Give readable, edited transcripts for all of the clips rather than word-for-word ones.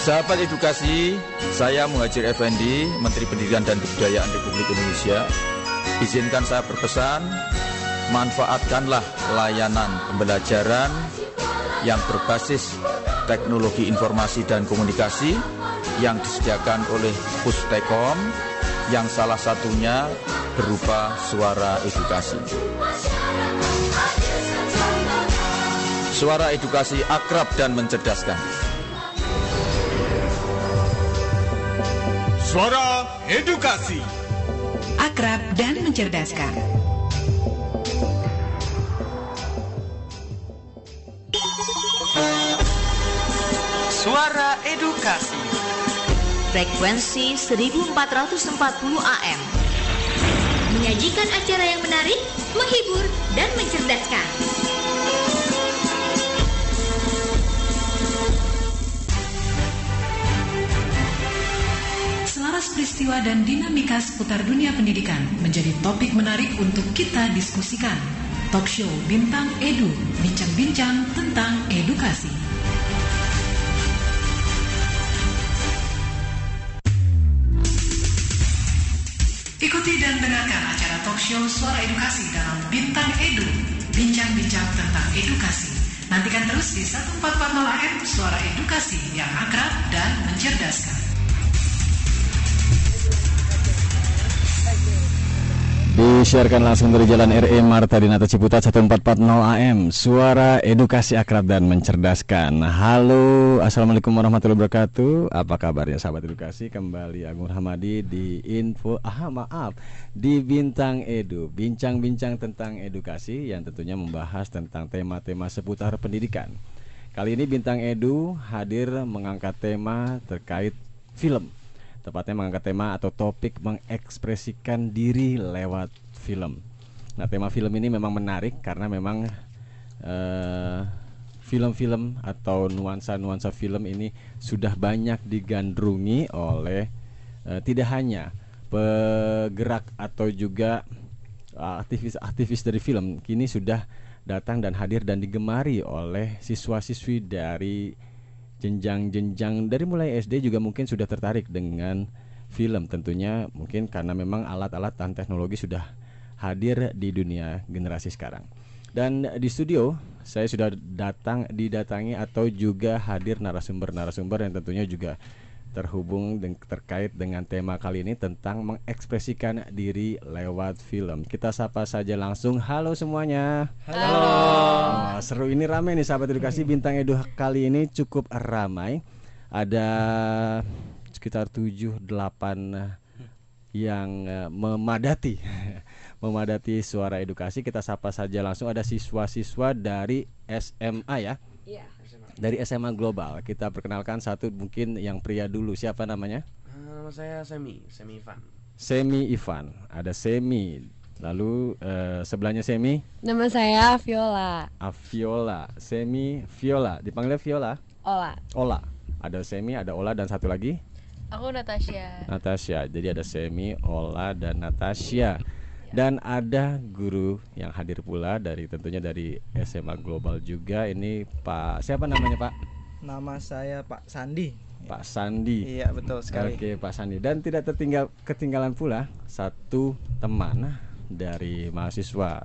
Sahabat edukasi, saya Muhajir Effendi, Menteri Pendidikan dan Kebudayaan Republik Indonesia. Izinkan saya berpesan, manfaatkanlah layanan pembelajaran yang berbasis teknologi informasi dan komunikasi yang disediakan oleh Pustekom, yang salah satunya berupa suara edukasi. Suara edukasi akrab dan mencerdaskan. Suara edukasi akrab dan mencerdaskan. Suara edukasi frekuensi 1440 AM menyajikan acara yang menarik, menghibur, dan mencerdaskan. Selaras peristiwa dan dinamika seputar dunia pendidikan menjadi topik menarik untuk kita diskusikan. Talk show Bintang Edu, bincang-bincang tentang edukasi. Ikuti dan dengarkan acara talk show Suara Edukasi dalam Bintang Edu, bincang-bincang tentang edukasi. Nantikan terus di 1440 AM Suara Edukasi yang akrab dan mencerdaskan. Disiarkan langsung dari Jalan RE Marta Dinata Ciputat 1440 AM, Suara Edukasi akrab dan mencerdaskan. Halo, assalamualaikum warahmatullahi wabarakatuh. Apa kabarnya sahabat edukasi? Kembali Agung Rahmadi di di Bintang Edu, bincang-bincang tentang edukasi yang tentunya membahas tentang tema-tema seputar pendidikan. Kali ini Bintang Edu hadir mengangkat tema terkait film. Tepatnya mengangkat tema atau topik mengekspresikan diri lewat film. Nah, tema film ini memang menarik karena memang film-film atau nuansa-nuansa film ini sudah banyak digandrungi oleh tidak hanya penggerak atau juga aktivis-aktivis dari film, kini sudah datang dan hadir dan digemari oleh siswa-siswi dari jenjang-jenjang dari mulai SD juga mungkin sudah tertarik dengan film. Tentunya mungkin karena memang alat-alat dan teknologi sudah hadir di dunia generasi sekarang. Dan di studio saya sudah didatangi atau juga hadir narasumber-narasumber yang tentunya juga terhubung terkait dengan tema kali ini tentang mengekspresikan diri lewat film. Kita sapa saja langsung. Halo semuanya. Halo. Seru ini, ramai nih sahabat edukasi. Bintang Edu kali ini cukup ramai. Ada sekitar 7-8 yang memadati suara edukasi. Kita sapa saja langsung. Ada siswa-siswa dari SMA ya. Iya. Dari SMA Global. Kita perkenalkan satu, mungkin yang pria dulu. Siapa namanya? Nama saya Semi Ivan. Semi Ivan. Ada Semi. Lalu sebelahnya Semi. Nama saya Viola. Viola. Semi Viola. Dipanggilnya Viola? Ola. Ada Semi, ada Ola, dan satu lagi? Aku Natasha. Jadi ada Semi, Ola, dan Natasha. Dan ada guru yang hadir pula tentunya dari SMA Global juga. Ini Pak, siapa namanya Pak? Nama saya Pak Sandi. Pak Sandi. Iya, betul sekali. Oke, Pak Sandi. Dan tidak ketinggalan pula satu teman dari mahasiswa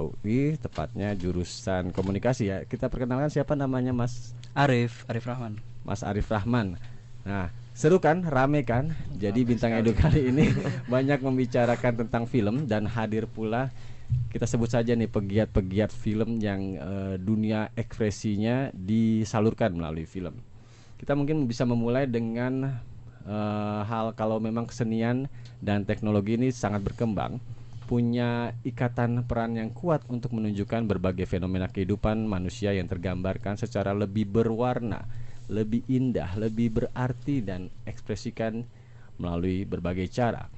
UI, tepatnya jurusan komunikasi ya. Kita perkenalkan, siapa namanya Mas? Arif Rahman. Mas Arif Rahman. Nah, seru kan, rame kan. Jadi Bintang Edu kali ini banyak membicarakan tentang film dan hadir pula, kita sebut saja nih, pegiat-pegiat film yang dunia ekspresinya disalurkan melalui film. Kita mungkin bisa memulai dengan hal kalau memang kesenian dan teknologi ini sangat berkembang, punya ikatan peran yang kuat untuk menunjukkan berbagai fenomena kehidupan manusia yang tergambarkan secara lebih berwarna, lebih indah, lebih berarti, dan ekspresikan melalui berbagai cara.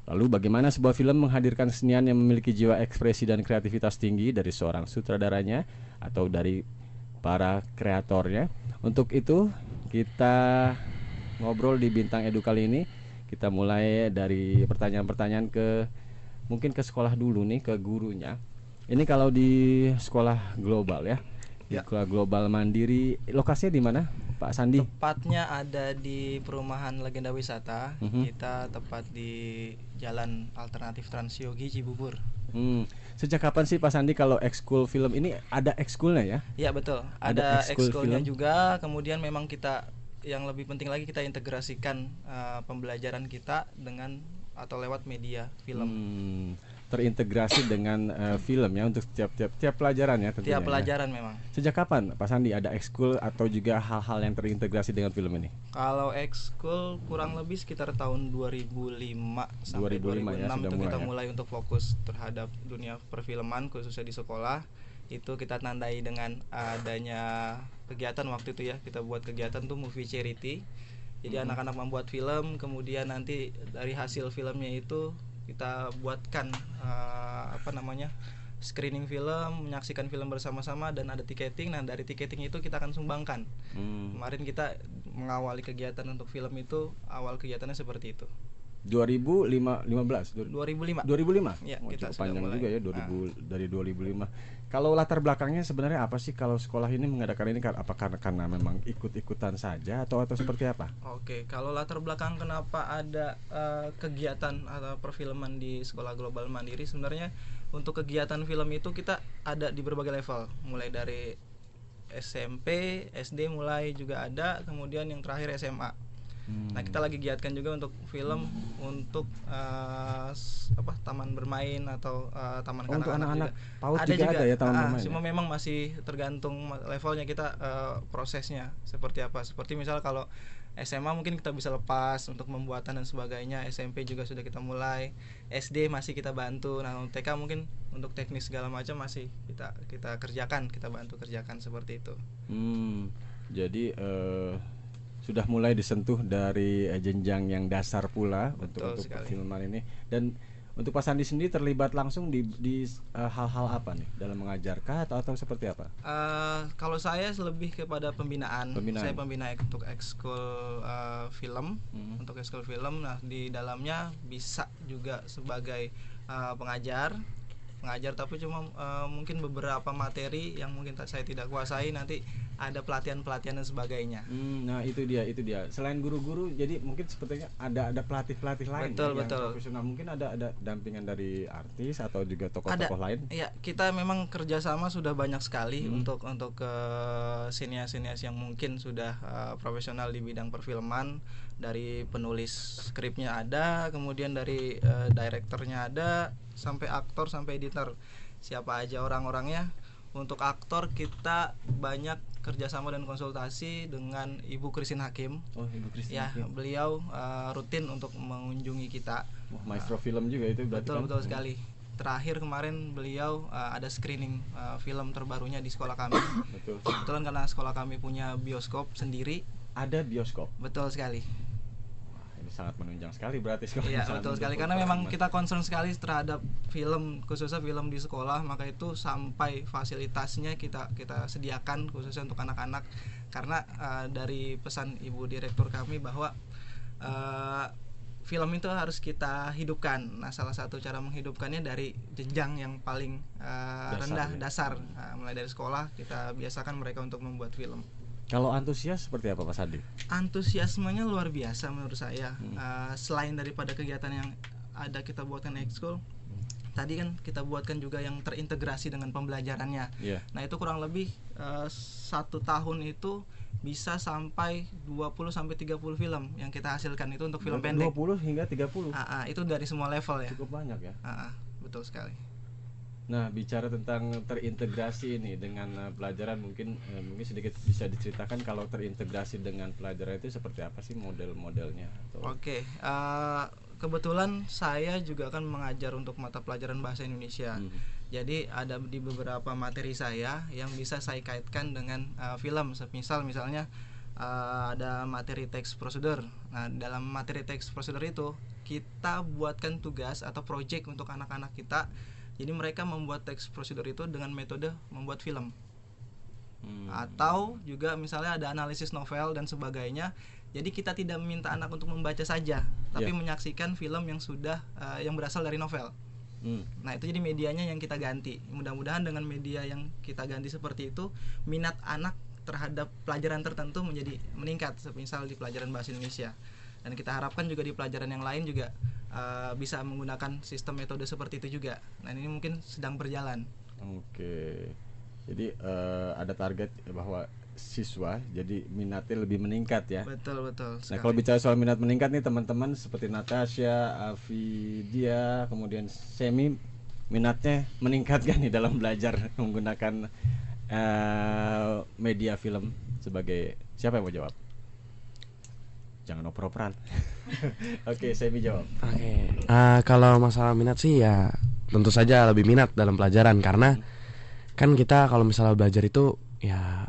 Lalu bagaimana sebuah film menghadirkan kesenian yang memiliki jiwa ekspresi dan kreativitas tinggi dari seorang sutradaranya atau dari para kreatornya. Untuk itu kita ngobrol di Bintang Edu kali ini. Kita mulai dari pertanyaan-pertanyaan mungkin ke sekolah dulu nih, ke gurunya. Ini kalau di sekolah global ya, di Sekolah Global Mandiri. Lokasinya di mana, Pak Sandi? Tepatnya ada di Perumahan Legenda Wisata. Kita tepat di Jalan Alternatif Transyogi Cibubur. Sejak kapan sih Pak Sandi kalau ekskul film ini ada ekskulnya ya? Iya betul. Ada ekskulnya juga. Kemudian memang kita yang lebih penting lagi kita integrasikan pembelajaran kita dengan atau lewat media film. Terintegrasi dengan film ya untuk tiap pelajaran ya tentunya. Tiap pelajaran memang. Sejak kapan Pak Sandi ada ekskul atau juga hal-hal yang terintegrasi dengan film ini? Kalau ekskul kurang lebih sekitar tahun 2005 sampai 2006 ya, itu kita mulai mulai untuk fokus terhadap dunia perfilman khususnya di sekolah. Itu kita tandai dengan adanya kegiatan waktu itu ya. Kita buat kegiatan tuh movie charity. Jadi anak-anak membuat film, kemudian nanti dari hasil filmnya itu kita buatkan screening film, menyaksikan film bersama-sama dan ada tiketing. Nah dari tiketing itu kita akan sumbangkan. Kemarin kita mengawali kegiatan untuk film itu, awal kegiatannya seperti itu. 2005. Ya, kita sudah panjang mulai. juga ya dari 2005. Kalau latar belakangnya sebenarnya apa sih kalau sekolah ini mengadakan ini, apakah karena memang ikut-ikutan saja atau seperti apa? Oke, kalau latar belakang kenapa ada kegiatan atau perfilman di Sekolah Global Mandiri, sebenarnya untuk kegiatan film itu kita ada di berbagai level, mulai dari SMP, SD mulai juga ada, kemudian yang terakhir SMA. Nah kita lagi giatkan juga untuk film untuk taman bermain atau taman kanak-kanak juga. PAUD juga ada ya taman bermain. Cuma memang masih tergantung levelnya kita prosesnya seperti apa. Seperti misal kalau SMA mungkin kita bisa lepas untuk pembuatan dan sebagainya. SMP juga sudah kita mulai. SD masih kita bantu. Nah untuk TK mungkin untuk teknis segala macam masih kita kerjakan, kita bantu kerjakan seperti itu. Jadi sudah mulai disentuh dari jenjang yang dasar pula. Betul, untuk perfilman ini. Dan untuk Pak Sandi sendiri terlibat langsung di hal-hal apa nih dalam mengajarkah atau seperti apa? Kalau saya lebih kepada pembinaan. Saya pembina untuk ekskul film, untuk ekskul film. Nah di dalamnya bisa juga sebagai pengajar tapi cuma mungkin beberapa materi yang mungkin saya tidak kuasai, nanti ada pelatihan dan sebagainya. Nah itu dia. Selain guru-guru, jadi mungkin sepertinya ada pelatih lain. Betul. Profesional. Mungkin ada dampingan dari artis atau juga tokoh-tokoh lain. Iya, kita memang kerjasama sudah banyak sekali untuk sinias-sinias yang mungkin sudah profesional di bidang perfilman. Dari penulis skripnya ada, kemudian dari direkturnya ada, sampai aktor, sampai editor. Siapa aja orang-orangnya. Untuk aktor kita banyak kerjasama dan konsultasi dengan Ibu Christine Hakim. Ibu Christine Hakim. Beliau rutin untuk mengunjungi kita. Maestro film juga itu berarti. Betul sekali. Terakhir kemarin beliau ada screening film terbarunya di sekolah kami. Kebetulan karena sekolah kami punya bioskop sendiri. Ada bioskop. Betul sekali. Ini sangat menunjang sekali berarti sekolah. Iya betul sekali, karena memang kita concern sekali terhadap film, khususnya film di sekolah. Maka itu sampai fasilitasnya kita sediakan khususnya untuk anak-anak. Karena dari pesan Ibu Direktur kami bahwa film itu harus kita hidupkan. Nah salah satu cara menghidupkannya dari jenjang yang paling dasar. Nah, mulai dari sekolah kita biasakan mereka untuk membuat film. Kalau antusias seperti apa Pak Sandi? Antusiasmenya luar biasa menurut saya. Selain daripada kegiatan yang ada kita buatkan ekskul, tadi kan kita buatkan juga yang terintegrasi dengan pembelajarannya. Nah itu kurang lebih 1 tahun itu bisa sampai 20-30 film yang kita hasilkan itu untuk film pendek. 20 hingga 30? Itu dari semua level ya. Cukup banyak ya. Betul sekali. Nah, bicara tentang terintegrasi ini dengan pelajaran, mungkin sedikit bisa diceritakan kalau terintegrasi dengan pelajaran itu seperti apa sih model-modelnya? Oke, kebetulan saya juga akan mengajar untuk mata pelajaran bahasa Indonesia. Jadi ada di beberapa materi saya yang bisa saya kaitkan dengan film. Misalnya ada materi teks prosedur. Nah, dalam materi teks prosedur itu kita buatkan tugas atau project untuk anak-anak kita. Jadi mereka membuat teks prosedur itu dengan metode membuat film. Atau juga misalnya ada analisis novel dan sebagainya. Jadi kita tidak meminta anak untuk membaca saja, tapi menyaksikan film yang sudah yang berasal dari novel. Nah itu jadi medianya yang kita ganti. Mudah-mudahan dengan media yang kita ganti seperti itu, minat anak terhadap pelajaran tertentu menjadi meningkat, misal di pelajaran bahasa Indonesia. Dan kita harapkan juga di pelajaran yang lain juga bisa menggunakan sistem metode seperti itu juga. Nah ini mungkin sedang berjalan. Oke. Jadi ada target bahwa siswa jadi minatnya lebih meningkat ya. Betul Nah kalau bicara soal minat meningkat nih teman-teman seperti Natasha, Afidia, kemudian Semi, minatnya meningkat kan nih dalam belajar menggunakan media film sebagai, siapa yang mau jawab? Jangan oper-operan. Oke, Semi jawab. Oke. Kalau masalah minat sih ya tentu saja lebih minat dalam pelajaran, karena kan kita kalau misalnya belajar itu ya,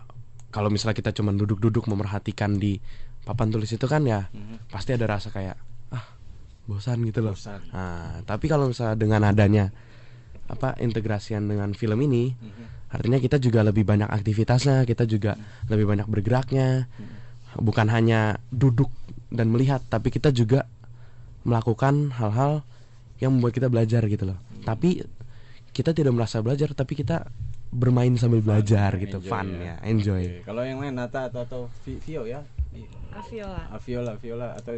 kalau misalnya kita cuma duduk-duduk memerhatikan di papan tulis itu kan ya pasti ada rasa kayak bosan gitu loh. Nah, tapi kalau misalnya dengan adanya integrasian dengan film ini, artinya kita juga lebih banyak aktivitasnya, kita juga lebih banyak bergeraknya. Bukan hanya duduk dan melihat, tapi kita juga melakukan hal-hal yang membuat kita belajar gitu loh. Tapi kita tidak merasa belajar, tapi kita bermain sambil belajar gitu, fun ya, enjoy. Kalau yang lain Nata atau Vio ya? Viola atau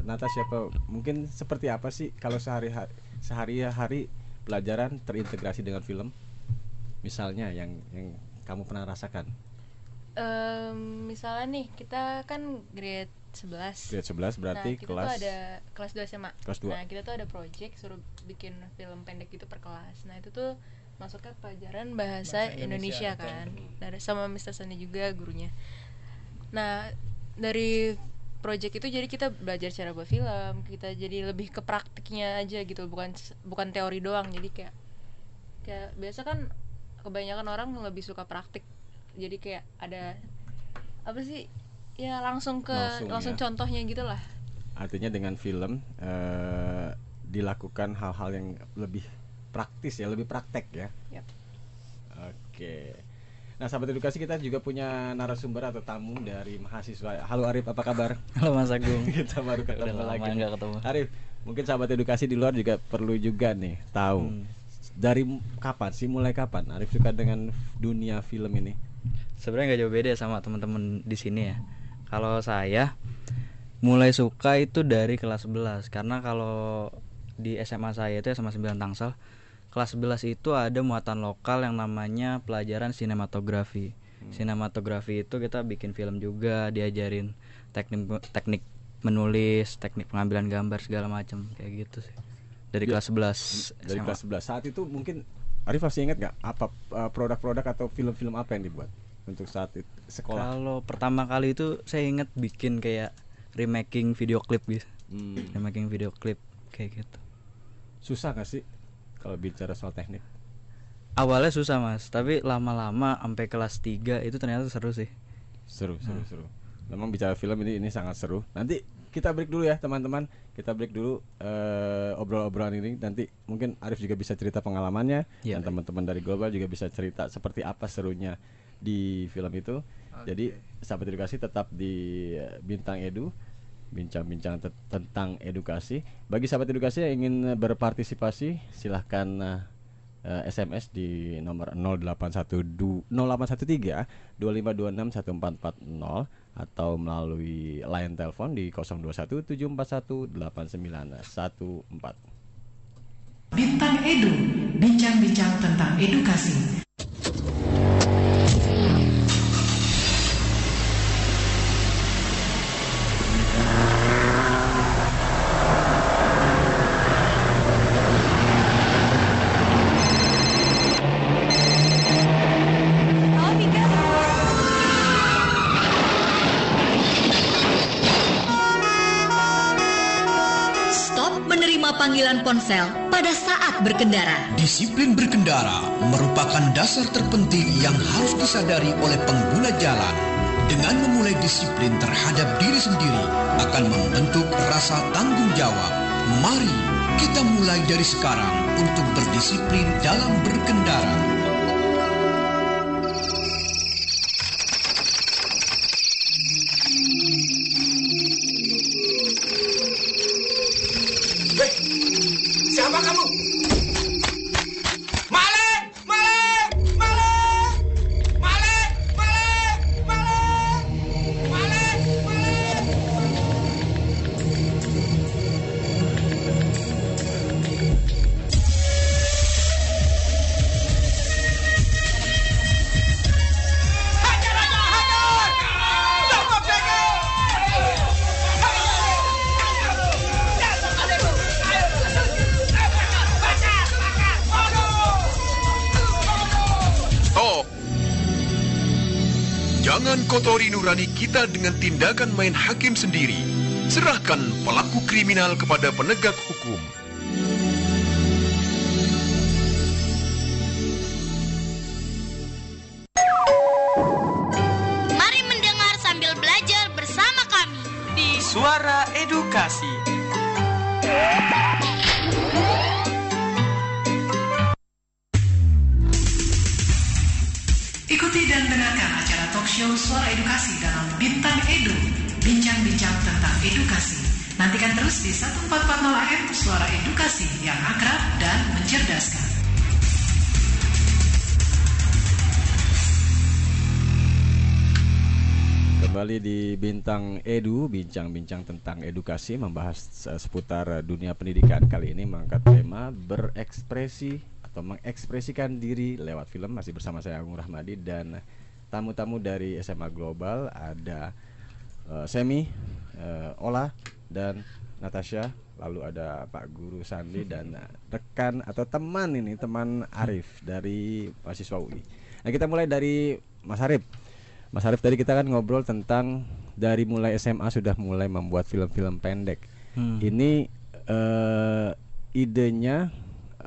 Nata siapa? Mungkin seperti apa sih kalau sehari-hari pelajaran terintegrasi dengan film? Misalnya yang kamu pernah rasakan? Misalnya nih kita kan grade 11. Grade 11 berarti kita kelas, tuh ada kelas 2 SMA. Kelas 2. Nah, kita tuh ada project suruh bikin film pendek gitu per kelas. Nah, itu tuh masuknya pelajaran bahasa Indonesia kan. Dari sama Mr. Sani juga gurunya. Nah, dari project itu jadi kita belajar cara buat film, kita jadi lebih ke praktiknya aja gitu, bukan teori doang. Jadi kayak biasa kan kebanyakan orang lebih suka praktik. Jadi kayak ada apa sih? Ya langsung contohnya gitulah. Artinya dengan film dilakukan hal-hal yang lebih praktis ya, lebih praktek ya. Yep. Oke. Nah, sahabat edukasi, kita juga punya narasumber atau tamu dari mahasiswa. Halo Arif, apa kabar? Halo Mas Agung. Kita baru ketemu lagi. Ketemu. Arif, mungkin sahabat edukasi di luar juga perlu juga nih tahu dari kapan sih, mulai kapan Arif suka dengan dunia film ini? Sebenarnya nggak jauh beda sama teman-teman di sini ya. Kalau saya mulai suka itu dari kelas 11, karena kalau di SMA saya itu SMA 9 Tangsel, kelas 11 itu ada muatan lokal yang namanya pelajaran sinematografi. Sinematografi itu kita bikin film juga, diajarin teknik menulis, teknik pengambilan gambar segala macam kayak gitu sih. Dari kelas 11. Dari kelas 11. Saat itu mungkin Arif masih ingat nggak apa produk-produk atau film-film apa yang dibuat untuk saat itu, sekolah? Kalau pertama kali itu saya ingat bikin kayak remaking video klip gitu. Remaking video klip kayak gitu. Susah nggak sih kalau bicara soal teknik? Awalnya susah Mas, tapi lama-lama sampai kelas 3 itu ternyata seru sih. Seru. Memang bicara film ini sangat seru. Nanti kita break dulu ya teman-teman. Kita break dulu obrol-obrolan ini. Nanti mungkin Arif juga bisa cerita pengalamannya, dan teman-teman dari Global juga bisa cerita seperti apa serunya di film itu. Jadi sahabat edukasi tetap di Bintang Edu, bincang-bincang tentang edukasi. Bagi sahabat edukasi yang ingin berpartisipasi, silahkan SMS di nomor 0813 2526 1440 atau melalui line telepon di 021 741 8914. Bintang Edu, bincang-bincang tentang edukasi. Panggilan ponsel pada saat berkendara. Disiplin berkendara merupakan dasar terpenting yang harus disadari oleh pengguna jalan. Dengan memulai disiplin terhadap diri sendiri akan membentuk rasa tanggung jawab. Mari kita mulai dari sekarang untuk berdisiplin dalam berkendara. Siapa kamu? kotori nurani kita dengan tindakan main hakim sendiri. Serahkan pelaku kriminal kepada penegak hukum. Mari mendengar sambil belajar bersama kami di Suara Edukasi. Ikuti dan dengarkan acara talk show Suara Edukasi dalam Bintang Edu, bincang-bincang tentang edukasi. Nantikan terus di 1440 AM Suara Edukasi yang akrab dan mencerdaskan. Kembali di Bintang Edu, bincang-bincang tentang edukasi, membahas seputar dunia pendidikan. Kali ini mengangkat tema berekspresi atau mengekspresikan diri lewat film. Masih bersama saya Agung Rahmadi dan tamu-tamu dari SMA Global. Ada Semi, Ola, dan Natasha. Lalu ada Pak Guru Sandi dan rekan atau teman ini, teman Arif dari mahasiswa UI. Nah, kita mulai dari Mas Arif. Mas Arif, tadi kita kan ngobrol tentang dari mulai SMA sudah mulai membuat film-film pendek. Ini idenya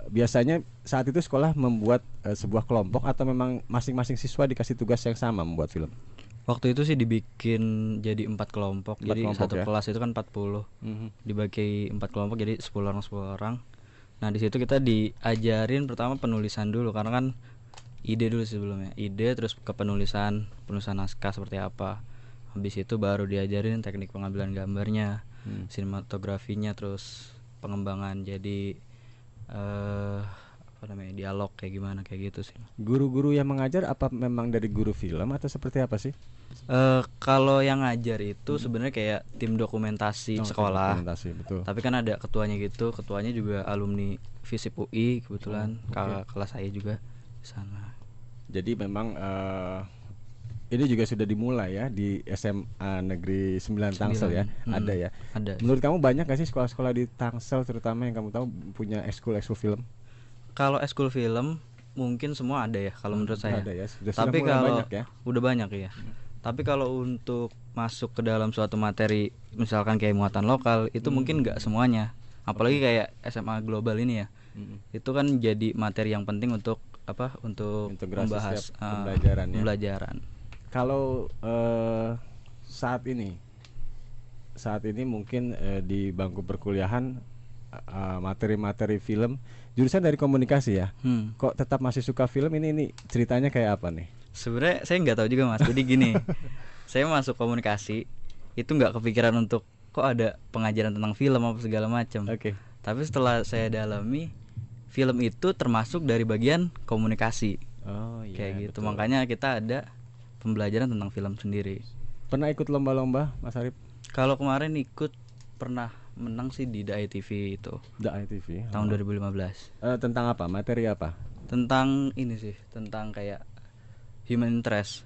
biasanya saat itu sekolah membuat sebuah kelompok atau memang masing-masing siswa dikasih tugas yang sama membuat film? Waktu itu sih dibikin jadi 4 kelompok. Jadi satu ya? kelas itu kan 40. Dibagi 4 kelompok jadi 10 orang. Nah, di situ kita diajarin pertama penulisan dulu karena kan ide dulu sebelumnya. Ide terus ke penulisan naskah seperti apa. Habis itu baru diajarin teknik pengambilan gambarnya, sinematografinya, terus pengembangan jadi dialog kayak gimana, kayak gitu sih. Guru-guru yang mengajar apa memang dari guru film atau seperti apa sih? Kalau yang ngajar itu sebenarnya kayak tim dokumentasi sekolah. Dokumentasi, betul. Tapi kan ada ketuanya gitu. Ketuanya juga alumni FISIP UI kebetulan. Kakak kelas saya juga di sana. Jadi memang ini juga sudah dimulai ya di SMA Negeri 9 Tangsel ya. Ada ya. Ada. Menurut kamu banyak gak sih sekolah-sekolah di Tangsel terutama yang kamu tahu punya ekskul film? Kalau ekskul film mungkin semua ada ya kalau menurut saya. Ada ya. Tapi kalau banyak ya. Udah banyak ya. Tapi kalau untuk masuk ke dalam suatu materi misalkan kayak muatan lokal itu mungkin nggak semuanya. Apalagi kayak SMA Global ini ya. Itu kan jadi materi yang penting untuk apa? Untuk integrasi membahas pembelajaran. Kalau saat ini mungkin di bangku perkuliahan materi-materi film jurusan dari komunikasi ya. Kok tetap masih suka film ini ceritanya kayak apa nih? Sebenarnya saya nggak tahu juga Mas. Jadi gini, saya masuk komunikasi itu nggak kepikiran untuk kok ada pengajaran tentang film apa segala macam. Tapi setelah saya dalami, film itu termasuk dari bagian komunikasi. Kayak gitu. Betul. Makanya kita ada pembelajaran tentang film sendiri. Pernah ikut lomba-lomba, Mas Arif? Kalau kemarin ikut pernah menang sih di DAI TV itu. DAI TV tahun 2015. Tentang apa? Materi apa? Tentang ini sih, tentang kayak human interest.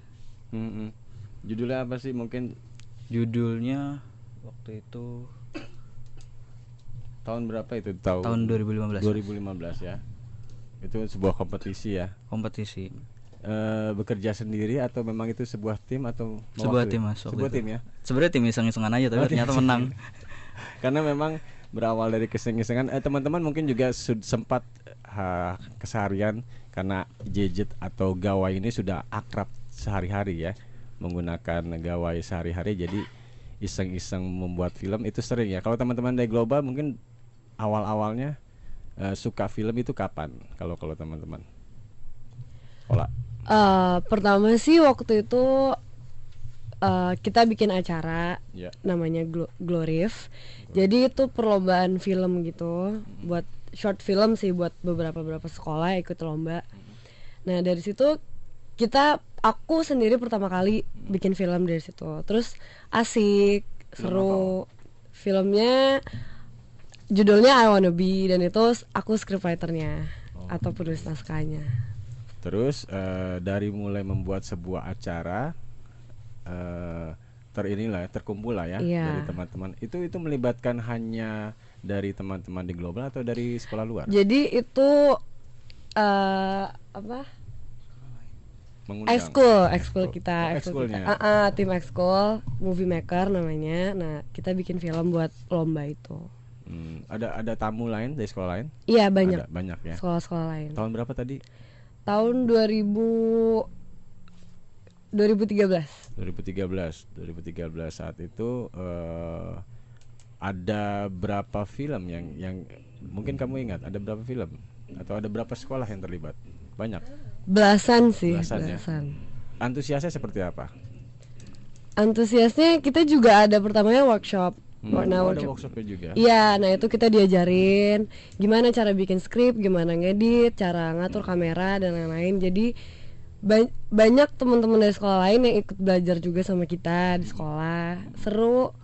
Judulnya apa sih mungkin? Judulnya waktu itu tahun berapa itu? Tahun 2015. 2015 ya. Itu sebuah kompetisi ya. Kompetisi. Bekerja sendiri atau memang itu sebuah tim atau sebuah tim Mas? Sebuah tim ya. Sebenarnya tim iseng-isengan aja tapi ternyata menang. Karena memang berawal dari keseng-kesengan. Teman-teman mungkin juga sempat keseharian karena gadget atau gawai ini sudah akrab sehari-hari ya, menggunakan gawai sehari-hari. Jadi iseng-iseng membuat film itu sering ya. Kalau teman-teman dari Global mungkin awal-awalnya suka film itu kapan? Kalau teman-teman? Ola. Pertama sih waktu itu kita bikin acara namanya Glorif. Jadi itu perlombaan film gitu, buat short film sih buat beberapa sekolah ikut lomba. Nah dari situ aku sendiri pertama kali bikin film dari situ. Terus asik, seru. Filmnya judulnya I Wanna Be dan itu aku scriptwriternya atau penulis naskahnya. Terus dari mulai membuat sebuah acara terkumpul lah ya dari teman-teman. Itu melibatkan hanya dari teman-teman di Global atau dari sekolah luar? Jadi itu mengundang? Ekskul kita, tim ekskul, movie maker namanya. Nah, kita bikin film buat lomba itu. Ada tamu lain dari sekolah lain? Iya, banyak. Ada, banyak ya. Sekolah-sekolah lain. Tahun berapa tadi? Tahun 2013 saat itu ada berapa film yang mungkin kamu ingat? Ada berapa film atau ada berapa sekolah yang terlibat? Banyak. Belasan sih. Ya? Antusiasnya seperti apa? Antusiasnya kita juga ada pertamanya workshop. Ada workshopnya juga. Iya, nah itu kita diajarin gimana cara bikin skrip, gimana ngedit, cara ngatur kamera dan lain-lain. Jadi banyak teman-teman dari sekolah lain yang ikut belajar juga sama kita di sekolah. Seru.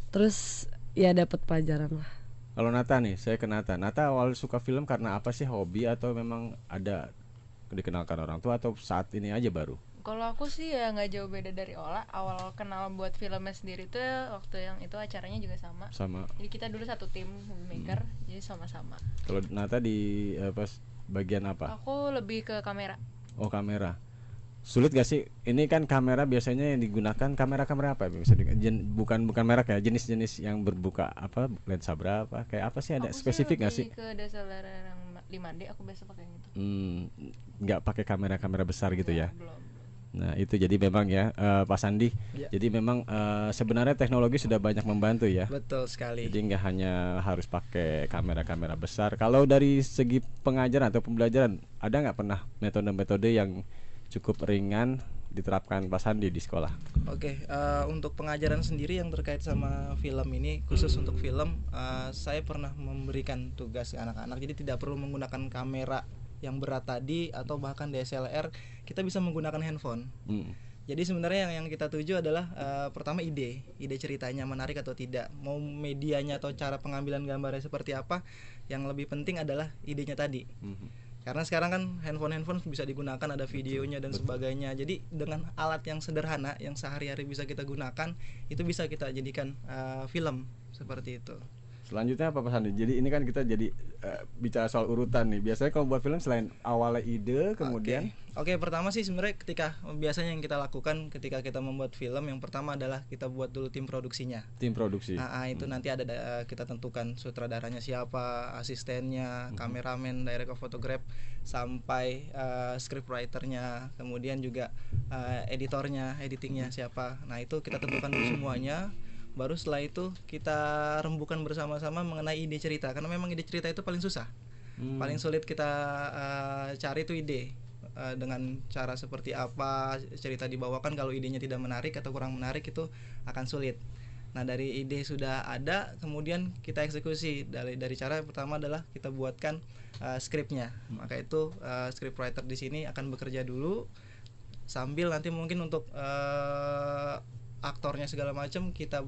Terus ya dapat pelajaran lah. Kalau Nata nih, saya ke Nata. Nata awal suka film karena apa sih? Hobi atau memang ada dikenalkan orang tua atau saat ini aja baru? Kalau aku sih ya nggak jauh beda dari Ola. Awal kenal buat filmnya sendiri tuh waktu yang itu acaranya juga sama. Jadi kita dulu satu tim movie maker, jadi sama-sama. Kalau Nata di bagian apa? Aku lebih ke kamera. Oh, kamera. Sulit gak sih? Ini kan kamera biasanya yang digunakan kamera apa? Bisa bukan merek ya, jenis-jenis yang berbuka apa lensa berapa? Kayak apa sih, ada aku spesifik gak sih? Ke DSLR yang 5D aku biasa pakai gitu. Nggak pakai kamera besar gitu ya? Belum. Nah itu jadi memang ya Pak Sandi jadi memang sebenarnya teknologi sudah banyak membantu ya. Betul sekali. Jadi nggak hanya harus pakai kamera besar. Kalau dari segi pengajaran atau pembelajaran, ada nggak pernah metode-metode yang cukup ringan diterapkan Pak Sandi di sekolah? Oke, untuk pengajaran sendiri yang terkait sama film ini, khusus untuk film, saya pernah memberikan tugas ke anak-anak. Jadi tidak perlu menggunakan kamera yang berat tadi atau bahkan DSLR, kita bisa menggunakan handphone. Jadi sebenarnya yang kita tuju adalah pertama ide ceritanya menarik atau tidak, mau medianya atau cara pengambilan gambarnya seperti apa, yang lebih penting adalah idenya tadi. Karena sekarang kan handphone bisa digunakan, ada videonya dan sebagainya. Jadi dengan alat yang sederhana yang sehari-hari bisa kita gunakan, itu bisa kita jadikan film seperti itu. Selanjutnya apa Pak Sandi? Jadi ini kan kita jadi bicara soal urutan nih. Biasanya kalau buat film selain awalnya ide, kemudian Oke, pertama sih sebenarnya biasanya yang kita lakukan ketika kita membuat film, yang pertama adalah kita buat dulu tim produksinya. Tim produksi. Itu nanti ada kita tentukan sutradaranya siapa, asistennya, kameramen, director photograph, sampai scriptwriternya, kemudian juga editingnya siapa. Nah itu kita tentukan dulu semuanya. Baru setelah itu kita rembukan bersama-sama mengenai ide cerita, karena memang ide cerita itu paling susah, paling sulit kita cari itu ide, dengan cara seperti apa cerita dibawakan. Kalau idenya tidak menarik atau kurang menarik itu akan sulit. Nah dari ide sudah ada, kemudian kita eksekusi dari cara pertama adalah kita buatkan skripnya. Maka itu scriptwriter di sini akan bekerja dulu sambil nanti mungkin untuk aktornya segala macam kita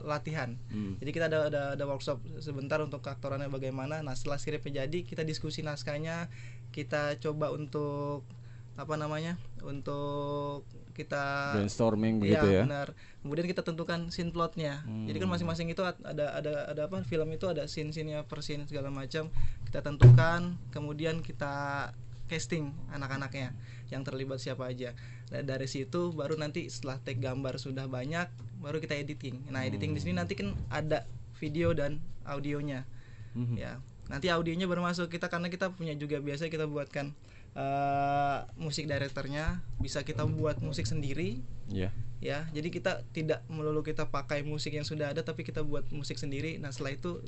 latihan. Jadi kita ada workshop sebentar untuk aktorannya bagaimana. Nah setelah skripnya jadi, kita diskusi naskahnya, kita coba untuk untuk kita brainstorming begitu ya. Benar. Kemudian kita tentukan scene plotnya. Jadi kan masing-masing itu ada apa, film itu ada scene-nya per scene segala macam. Kita tentukan, kemudian kita casting anak-anaknya yang terlibat siapa aja. Dari situ baru nanti setelah take gambar sudah banyak, baru kita editing. Nah editing di sini nanti kan ada video dan audionya. Ya nanti audionya baru masuk kita, karena kita punya juga biasa kita buatkan musik directornya, bisa kita buat musik sendiri. Ya jadi kita tidak melulu kita pakai musik yang sudah ada, tapi kita buat musik sendiri. Nah setelah itu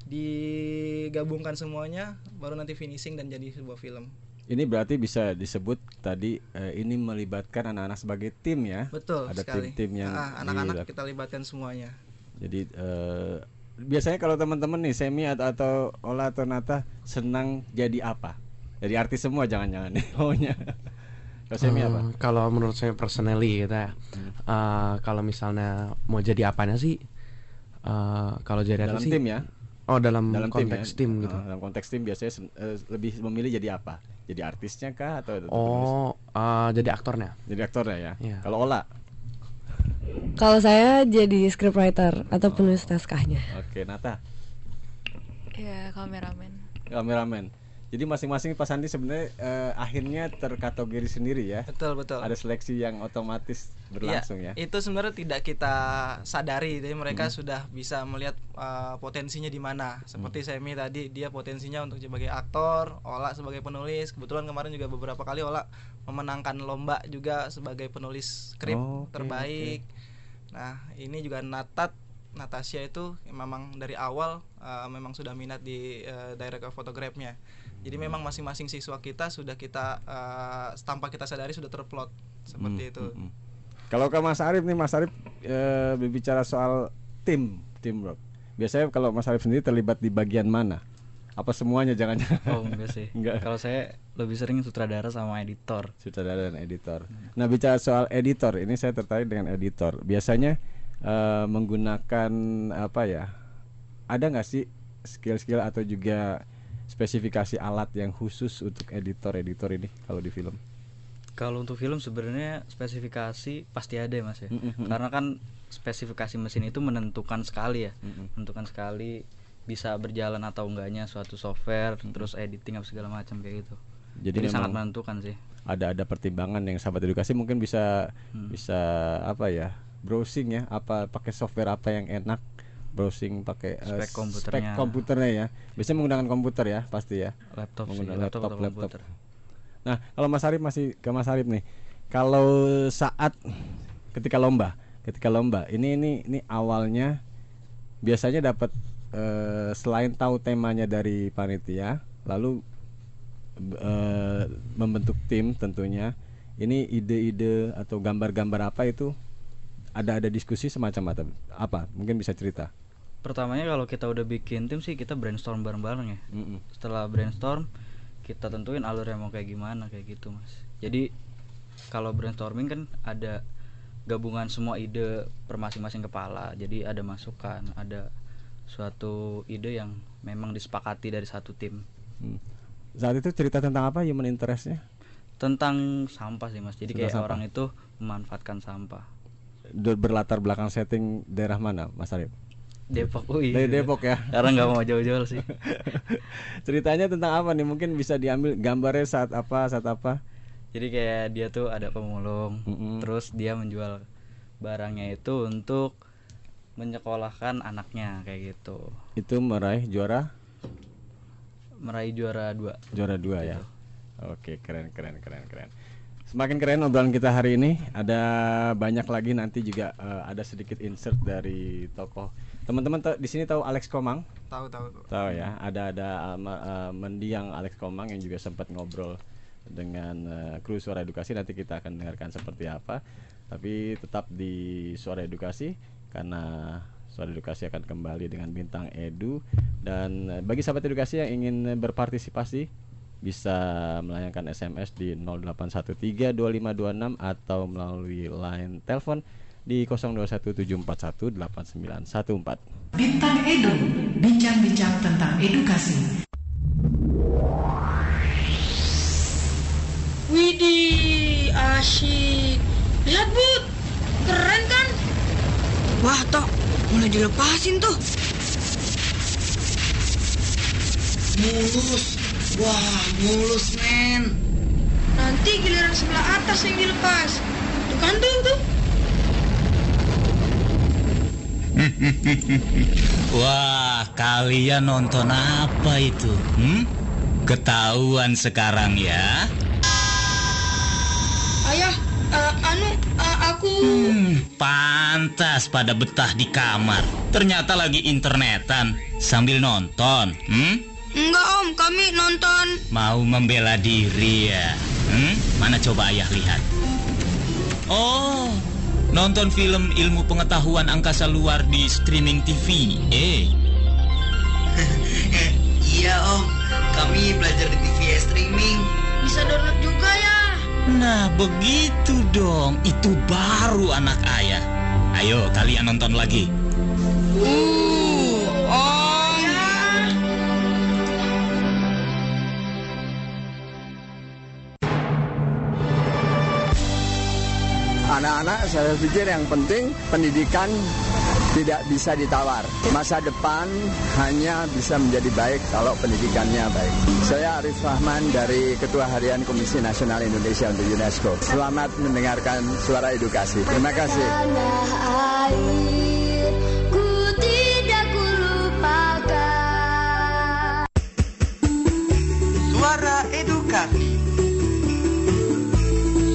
digabungkan semuanya, baru nanti finishing dan jadi sebuah film. Ini berarti bisa disebut tadi ini melibatkan anak-anak sebagai tim ya. Betul. Ada sekali. tim yang anak-anak kita libatkan semuanya. Jadi biasanya kalau teman-teman nih Semi atau Ola atau Nata senang jadi apa? Jadi artis semua jangan-jangan nih maunya. Kalau Semi apa? Kalau menurut saya personally kita kalau misalnya mau jadi apanya sih, kalau jadi dalam sih, tim ya. Dalam konteks tim gitu. Dalam konteks tim biasanya lebih memilih jadi apa? Jadi artisnya kah atau jadi aktornya? Jadi aktornya ya. Kalau Ola? Kalau saya jadi scriptwriter atau penulis naskahnya. Oke, Nata? Ya kameramen. Kameramen. Jadi masing-masing Pak Sandi sebenarnya akhirnya terkategori sendiri ya. Betul. Ada seleksi yang otomatis berlangsung ya. Itu sebenarnya tidak kita sadari, jadi mereka sudah bisa melihat potensinya di mana. Seperti Semi tadi, dia potensinya untuk sebagai aktor, Ola sebagai penulis. Kebetulan kemarin juga beberapa kali Ola memenangkan lomba juga sebagai penulis skrip terbaik. Nah, ini juga Natasha itu memang dari awal memang sudah minat di direct photograph-nya. Jadi memang masing-masing siswa kita sudah kita tanpa kita sadari sudah terplot seperti itu. Kalau ke Mas Arif nih, Mas Arif berbicara soal teamwork. Biasanya kalau Mas Arif sendiri terlibat di bagian mana? Apa semuanya jangan-jangan? Oh enggak sih. Enggak. Kalau saya lebih sering sutradara sama editor. Sutradara dan editor. Nah, bicara soal editor, ini saya tertarik dengan editor. Biasanya menggunakan apa ya? Ada nggak sih skill-skill atau juga spesifikasi alat yang khusus untuk editor ini kalau di film? Kalau untuk film sebenarnya spesifikasi pasti ada ya Mas ya. Karena kan spesifikasi mesin itu menentukan sekali ya. Menentukan sekali bisa berjalan atau enggaknya suatu software, terus editing apa segala macam kayak gitu. Jadi sangat menentukan sih. Ada pertimbangan yang sahabat edukasi mungkin bisa apa ya? Browsing ya, apa pakai software apa yang enak, browsing pakai spek komputernya ya. Biasanya menggunakan komputer ya, pasti ya. Laptop laptop. Nah, kalau Mas Arif masih ke Mas Arif nih. Kalau saat ketika lomba, ini awalnya biasanya dapat selain tahu temanya dari panitia, lalu membentuk tim tentunya. Ini ide-ide atau gambar-gambar apa itu? Ada diskusi semacam apa? Mungkin bisa cerita. Pertamanya kalau kita udah bikin tim sih kita brainstorm bareng-bareng ya. Setelah brainstorm kita tentuin alurnya mau kayak gimana kayak gitu Mas. Jadi kalau brainstorming kan ada gabungan semua ide per masing-masing kepala. Jadi ada masukan, ada suatu ide yang memang disepakati dari satu tim. Saat itu cerita tentang apa human interestnya? Tentang sampah sih Mas. Jadi kayak orang itu memanfaatkan sampah. Berlatar belakang setting daerah mana Mas Arif? Depok. Dari Depok ya. Karena nggak mau jauh-jauh sih. Ceritanya tentang apa nih? Mungkin bisa diambil gambarnya saat apa? Jadi kayak dia tuh ada pemulung, terus dia menjual barangnya itu untuk menyekolahkan anaknya kayak gitu. Itu meraih juara 2. Juara 2 gitu. Ya. Oke, keren. Semakin keren obrolan kita hari ini. Ada banyak lagi nanti juga ada sedikit insert dari tokoh. Teman-teman di sini tahu Alex Komang? Tahu ya. Ada mendiang Alex Komang yang juga sempat ngobrol dengan kru Suara Edukasi. Nanti kita akan dengarkan seperti apa. Tapi tetap di Suara Edukasi karena Suara Edukasi akan kembali dengan Bintang Edu. Dan bagi sahabat edukasi yang ingin berpartisipasi bisa melayangkan SMS di 08132526 atau melalui line telepon di 0217418914. Bintang Edu, bincang-bincang tentang edukasi. Widih, asyik. Lihat Bud, keren kan? Wah toh, mulai dilepasin tuh. Mulus. Wah, mulus men. Nanti giliran sebelah atas yang dilepas. Tuh kan tuh. Wah, kalian nonton apa itu? Ketahuan sekarang ya. Ayah, aku pantas pada betah di kamar. Ternyata lagi internetan sambil nonton. Enggak om, kami nonton. Mau membela diri ya? Mana coba ayah lihat. Oh, nonton film ilmu pengetahuan angkasa luar di streaming TV. Iya om, kami belajar di TV streaming. Bisa download juga ya. Nah begitu dong, itu baru anak ayah. Ayo kalian nonton lagi. Anak-anak saya pikir yang penting pendidikan tidak bisa ditawar. Masa depan hanya bisa menjadi baik kalau pendidikannya baik. Saya Arif Rahman dari Ketua Harian Komisi Nasional Indonesia untuk UNESCO. Selamat mendengarkan Suara Edukasi. Terima kasih. Suara Edukasi.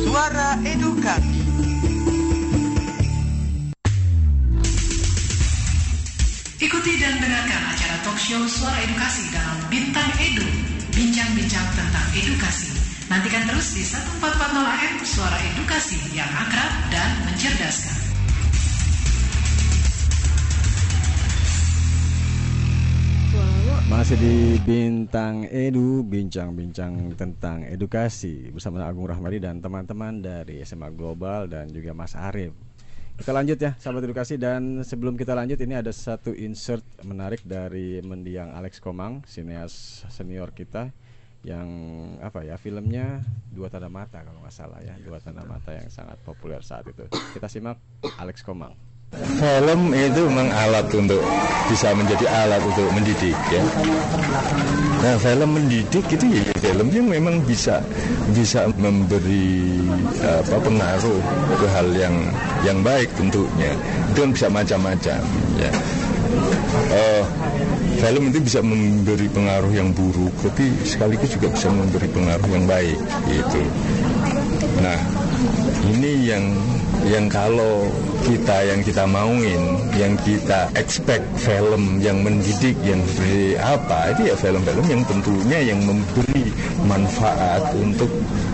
Suara Edukasi. Ikuti dan dengarkan acara talk show Suara Edukasi dalam Bintang Edu, bincang-bincang tentang edukasi. Nantikan terus di 1440 AM Suara Edukasi yang akrab dan mencerdaskan. Masih di Bintang Edu, bincang-bincang tentang edukasi bersama Agung Rahmadi dan teman-teman dari SMA Global dan juga Mas Arif. Kita lanjut ya, sahabat edukasi, dan sebelum kita lanjut ini ada satu insert menarik dari mendiang Alex Komang, sineas senior kita yang filmnya Dua Tanda Mata kalau nggak salah ya, Dua Tanda Mata yang sangat populer saat itu. Kita simak Alex Komang. Film itu memang alat untuk bisa menjadi alat untuk mendidik ya. Nah, film mendidik itu ya film yang memang bisa memberi pengaruh ke hal yang baik tentunya. Itu kan bisa macam-macam ya. Film itu bisa memberi pengaruh yang buruk, tapi sekaligus juga bisa memberi pengaruh yang baik gitu. Nah, ini yang kalau yang kita mauin, yang kita expect film yang mendidik, yang seperti apa, itu ya film-film yang tentunya yang memberi manfaat untuk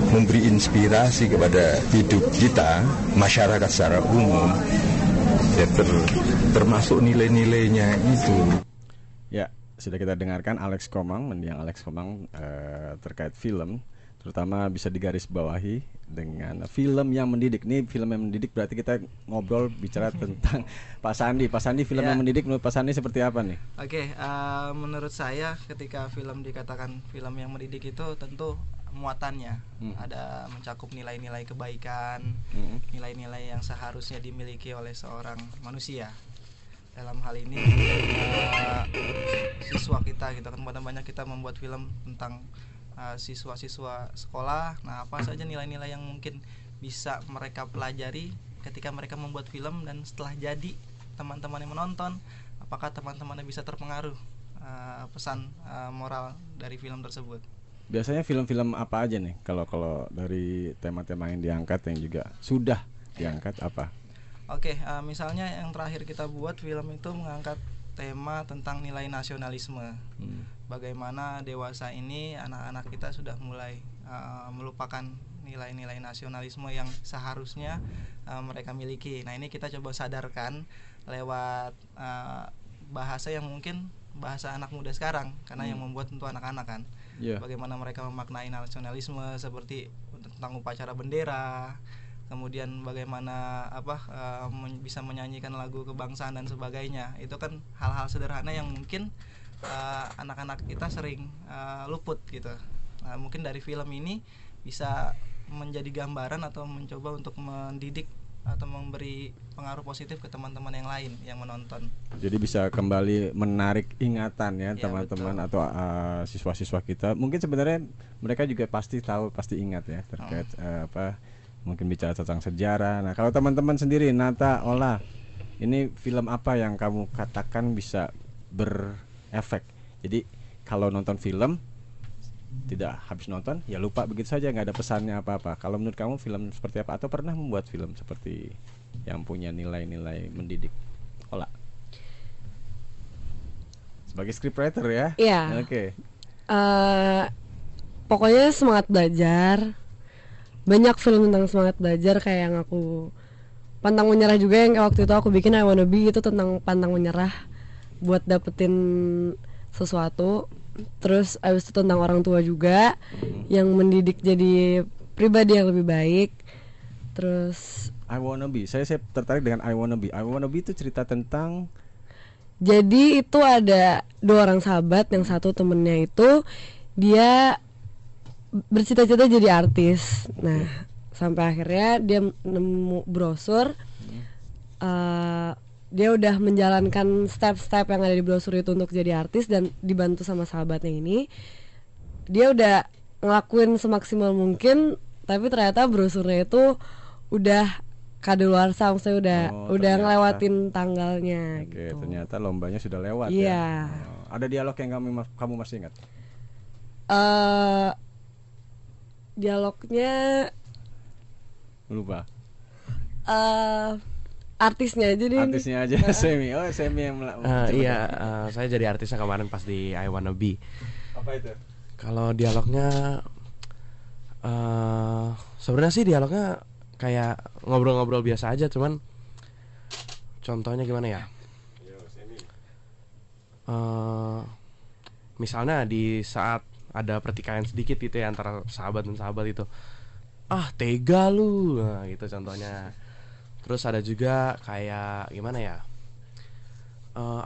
memberi inspirasi kepada hidup kita, masyarakat secara umum, ya termasuk nilai-nilainya itu. Ya, sudah kita dengarkan Alex Komang, mendiang Alex Komang terkait film, terutama bisa digarisbawahi dengan film yang mendidik. Nih film yang mendidik berarti kita ngobrol bicara tentang Pak Sandi. Pak Sandi, film yang mendidik menurut Pak Sandi seperti apa nih? Oke, menurut saya ketika film dikatakan film yang mendidik itu tentu muatannya ada mencakup nilai-nilai kebaikan, nilai-nilai yang seharusnya dimiliki oleh seorang manusia. Dalam hal ini siswa kita gitu kan, banyak kita membuat film tentang siswa-siswa sekolah. Nah, apa saja nilai-nilai yang mungkin bisa mereka pelajari ketika mereka membuat film, dan setelah jadi teman-teman yang menonton, apakah teman-temannya bisa terpengaruh pesan moral dari film tersebut. Biasanya film-film apa aja nih kalau dari tema-tema yang diangkat yang juga sudah diangkat apa? Oke, misalnya yang terakhir kita buat film itu mengangkat tema tentang nilai nasionalisme. Bagaimana dewasa ini anak-anak kita sudah mulai melupakan nilai-nilai nasionalisme yang seharusnya mereka miliki. Nah, ini kita coba sadarkan lewat bahasa yang mungkin bahasa anak muda sekarang, karena yang membuat tentu anak-anak kan. Bagaimana mereka memaknai nasionalisme seperti tentang upacara bendera, kemudian bagaimana bisa menyanyikan lagu kebangsaan dan sebagainya. Itu kan hal-hal sederhana yang mungkin anak-anak kita sering luput gitu. Nah, mungkin dari film ini bisa menjadi gambaran atau mencoba untuk mendidik atau memberi pengaruh positif ke teman-teman yang lain yang menonton. Jadi bisa kembali menarik ingatan ya teman-teman atau siswa-siswa kita. Mungkin sebenarnya mereka juga pasti tahu, pasti ingat ya terkait mungkin bicara tentang sejarah. Nah, kalau teman-teman sendiri, Nata, Ola, ini film apa yang kamu katakan bisa berefek? Jadi kalau nonton film tidak habis nonton ya lupa begitu saja, nggak ada pesannya apa-apa. Kalau menurut kamu film seperti apa, atau pernah membuat film seperti yang punya nilai-nilai mendidik? Ola, sebagai scriptwriter ya? Iya. Oke. Pokoknya semangat belajar. Banyak film tentang semangat belajar, kayak yang aku pantang menyerah juga, yang waktu itu aku bikin I Wanna Be, itu tentang pantang menyerah buat dapetin sesuatu. Terus abis itu tentang orang tua juga, yang mendidik jadi pribadi yang lebih baik. Terus I Wanna Be, saya tertarik dengan I Wanna Be. I Wanna Be itu cerita tentang, jadi itu ada dua orang sahabat, yang satu temennya itu dia bercita-cita jadi artis. Nah, sampai akhirnya dia nemu brosur dia udah menjalankan step-step yang ada di brosur itu untuk jadi artis, dan dibantu sama sahabatnya ini, dia udah ngelakuin semaksimal mungkin, tapi ternyata brosurnya itu udah kadaluarsa, maksudnya udah ngelewatin tanggalnya. Oke, gitu. Ternyata lombanya sudah lewat. Iya. Ya. Ada dialog yang kamu masih ingat? Dialognya lupa. Artisnya aja. Semi yang saya jadi artisnya kemarin pas di I Wanna Be. Apa itu? Kalau dialognya sebenarnya sih dialognya kayak ngobrol-ngobrol biasa aja, cuman contohnya gimana ya? Misalnya di saat ada pertikaian sedikit gitu ya antara sahabat dan sahabat itu, tega lu, nah gitu contohnya. Terus ada juga kayak gimana ya,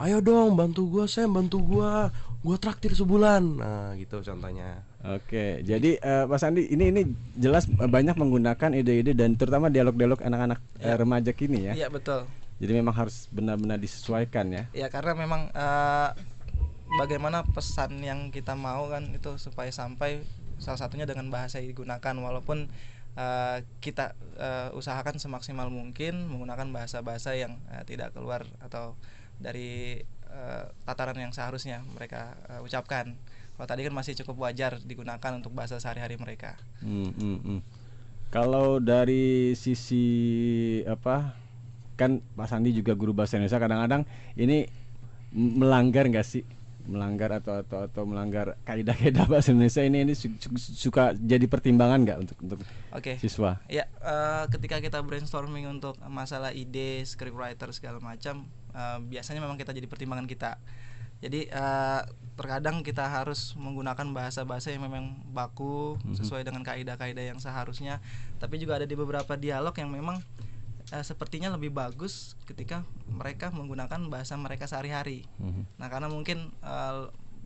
ayo dong bantu gue Sam, bantu gue traktir sebulan, nah gitu contohnya. Oke, jadi Mas Andi ini jelas banyak menggunakan ide-ide dan terutama dialog-dialog anak-anak remaja kini ya. Iya betul. Jadi memang harus benar-benar disesuaikan ya. Ya karena memang bagaimana pesan yang kita mau kan itu supaya sampai, salah satunya dengan bahasa yang digunakan, walaupun kita usahakan semaksimal mungkin menggunakan bahasa-bahasa yang tidak keluar atau dari tataran yang seharusnya mereka ucapkan. Kalau tadi kan masih cukup wajar digunakan untuk bahasa sehari-hari mereka. Kalau dari sisi kan Pak Sandi juga guru bahasa Indonesia, kadang-kadang ini melanggar nggak sih? Melanggar atau melanggar kaidah-kaidah bahasa Indonesia ini suka jadi pertimbangan nggak untuk siswa? Ya, ketika kita brainstorming untuk masalah ide, scriptwriter segala macam, biasanya memang kita jadi pertimbangan kita. Jadi terkadang kita harus menggunakan bahasa-bahasa yang memang baku sesuai dengan kaidah-kaidah yang seharusnya. Tapi juga ada di beberapa dialog yang memang sepertinya lebih bagus ketika mereka menggunakan bahasa mereka sehari-hari. Nah, karena mungkin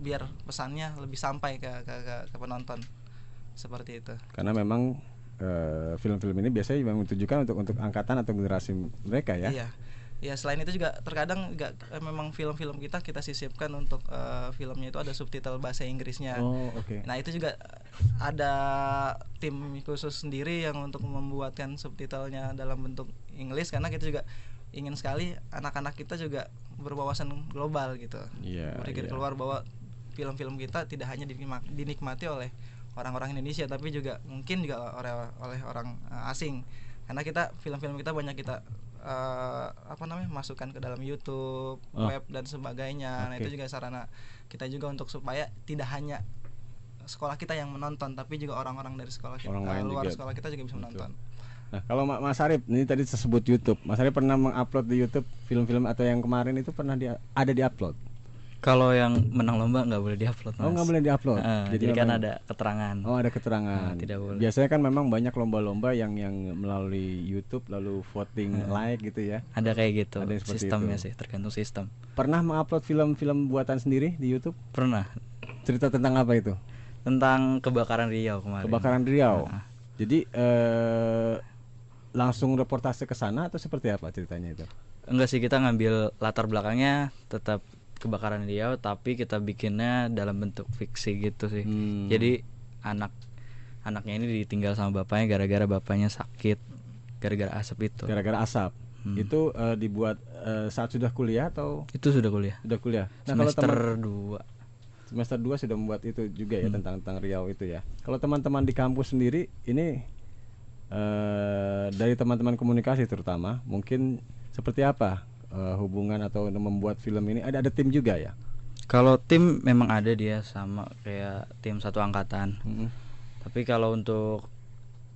biar pesannya lebih sampai ke penonton, seperti itu. Karena memang film-film ini biasanya memang ditujukan untuk angkatan atau generasi mereka ya. Iya. Ya, selain itu juga terkadang juga memang film-film kita sisipkan untuk filmnya itu ada subtitle bahasa Inggrisnya. Nah, itu juga ada tim khusus sendiri yang untuk membuatkan subtitlenya dalam bentuk Inggris, karena kita juga ingin sekali anak-anak kita juga berwawasan global gitu. Berpikir keluar bahwa film-film kita tidak hanya dinikmati oleh orang-orang Indonesia, tapi juga mungkin juga oleh orang asing. Karena film-film kita banyak kita masukkan ke dalam YouTube, web dan sebagainya. Nah, itu juga sarana kita juga untuk supaya tidak hanya sekolah kita yang menonton, tapi juga orang-orang dari sekolah kita, luar juga. Sekolah kita juga bisa menonton. Nah, kalau Mas Arif ini tadi tersebut YouTube, Mas Arif pernah mengupload di YouTube film-film atau yang kemarin itu pernah ada diupload? Kalau yang menang lomba nggak boleh diupload, Mas. Nggak boleh diupload. Jadi kan ada keterangan. Ada keterangan. Tidak boleh. Biasanya kan memang banyak lomba-lomba yang melalui YouTube lalu voting like gitu ya. Ada kayak gitu. Ada sistemnya sih, tergantung sistem. Pernah mengupload film-film buatan sendiri di YouTube? Pernah. Cerita tentang apa itu? Tentang kebakaran Riau kemarin. Kebakaran Riau. Jadi langsung reportase ke sana atau seperti apa ceritanya itu? Enggak sih, kita ngambil latar belakangnya tetap kebakaran Riau, tapi kita bikinnya dalam bentuk fiksi gitu sih. Jadi anaknya ini ditinggal sama bapaknya gara-gara bapaknya sakit gara-gara asap itu. Gara-gara asap. Itu dibuat saat sudah kuliah atau? Itu sudah kuliah. Sudah kuliah. Nah, semester 2 sudah membuat itu juga ya, tentang Riau itu ya. Kalau teman-teman di kampus sendiri ini dari teman-teman komunikasi terutama, mungkin seperti apa hubungan atau membuat film ini? Ada tim juga ya? Kalau tim memang ada, dia sama kayak tim satu angkatan. Tapi kalau untuk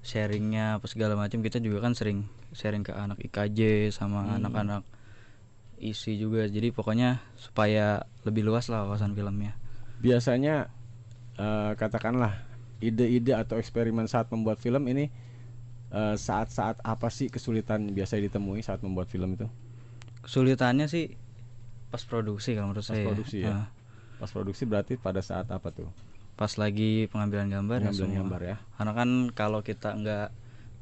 sharingnya apa segala macam, kita juga kan sering sharing ke anak IKJ sama anak-anak isi juga. Jadi pokoknya supaya lebih luas lah wawasan filmnya. Biasanya katakanlah ide-ide atau eksperimen saat membuat film ini, saat-saat apa sih kesulitan biasa ditemui saat membuat film itu? Kesulitannya sih pas produksi kalau menurut saya. Pas produksi berarti pada saat apa tuh? Pas lagi pengambilan gambar. Ya. Karena kan kalau kita nggak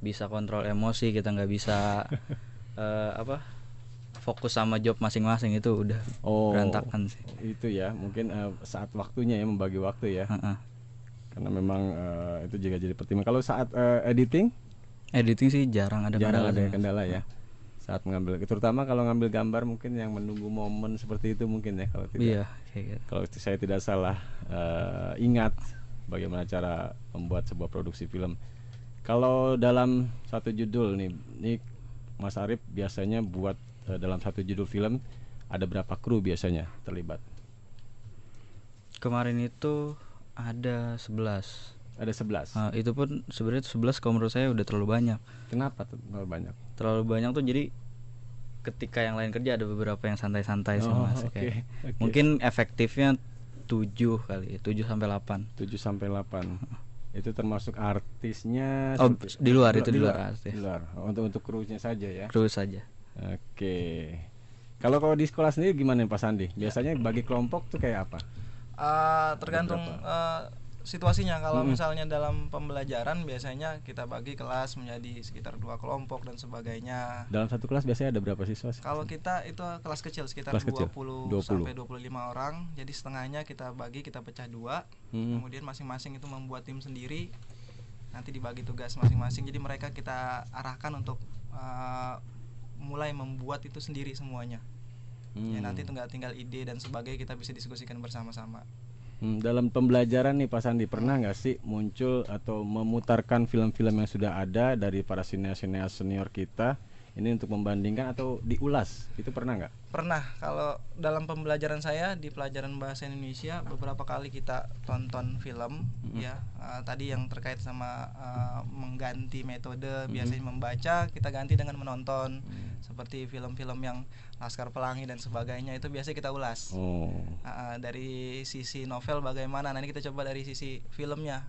bisa kontrol emosi, kita nggak bisa fokus sama job masing-masing itu udah berantakan sih. Itu ya, mungkin saat waktunya ya, membagi waktu ya. Karena memang itu juga jadi pertimbangan. Kalau saat editing sih jarang ada kendala ya. Saat mengambil, terutama kalau ngambil gambar mungkin yang menunggu momen seperti itu mungkin ya, kalau tidak. Iya, kayak gitu. Kalau saya tidak salah ingat bagaimana cara membuat sebuah produksi film. Kalau dalam satu judul nih Mas Arif biasanya buat dalam satu judul film ada berapa kru biasanya terlibat? Kemarin itu ada 11. Ada 11. Itu pun sebenarnya 11 kalau menurut saya udah terlalu banyak. Kenapa terlalu banyak? Terlalu banyak tuh jadi ketika yang lain kerja ada beberapa yang santai-santai sih Mas. Okay. Mungkin efektifnya 7 kali, 7 sampai 8. 7 sampai 8. Itu termasuk artisnya? Di luar itu di luar artis. Di luar. Untuk krunya saja ya. Kru saja. Oke. Kalau di sekolah sendiri gimana Pak Sandi? Biasanya bagi kelompok tuh kayak apa? Tergantung situasinya. Kalau misalnya dalam pembelajaran biasanya kita bagi kelas menjadi sekitar 2 kelompok dan sebagainya. Dalam satu kelas biasanya ada berapa siswa? Kalau kita itu kelas kecil sekitar 20 sampai 25 orang. Jadi setengahnya kita bagi, kita pecah 2. Kemudian masing-masing itu membuat tim sendiri. Nanti dibagi tugas masing-masing. Jadi mereka kita arahkan untuk mulai membuat itu sendiri semuanya. Ya nanti tinggal ide dan sebagainya kita bisa diskusikan bersama-sama. Dalam pembelajaran nih Pak Sandi, pernah nggak sih muncul atau memutarkan film-film yang sudah ada dari para sineas-sineas senior kita ini untuk membandingkan atau diulas? Itu pernah nggak? Pernah. Kalau dalam pembelajaran saya di pelajaran bahasa Indonesia beberapa kali kita tonton film ya. Tadi yang terkait sama mengganti metode, biasanya membaca kita ganti dengan menonton. Seperti film-film yang Laskar Pelangi dan sebagainya itu biasanya kita ulas. Dari sisi novel bagaimana, nanti kita coba dari sisi filmnya.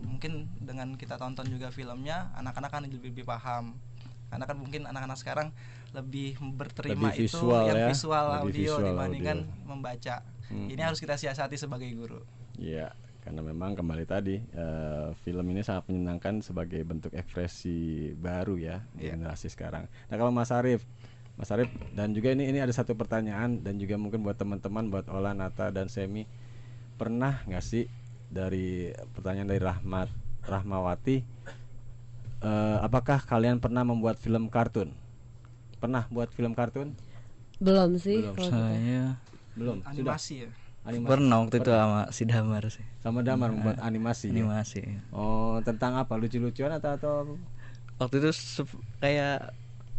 Mungkin dengan kita tonton juga filmnya, anak-anak kan lebih paham. Karena kan mungkin anak-anak sekarang lebih berterima lebih visual, yang visual audio dibandingkan membaca. Ini harus kita siasati sebagai guru. Iya, karena memang kembali tadi film ini sangat menyenangkan sebagai bentuk ekspresi baru ya generasi sekarang. Nah kalau Mas Arif dan juga ini ada satu pertanyaan dan juga mungkin buat teman-teman, buat Ola, Nata dan Semi, pernah nggak sih dari pertanyaan dari Rahmawati, apakah kalian pernah membuat film kartun? Pernah buat film kartun? Belum sih. Saya belum. Animasi ya. Animasi. Pernah waktu itu sama si Damar sih. Sama Damar membuat animasi. Animasi. Ya? Oh, tentang apa? Lucu-lucuan atau? Waktu itu kayak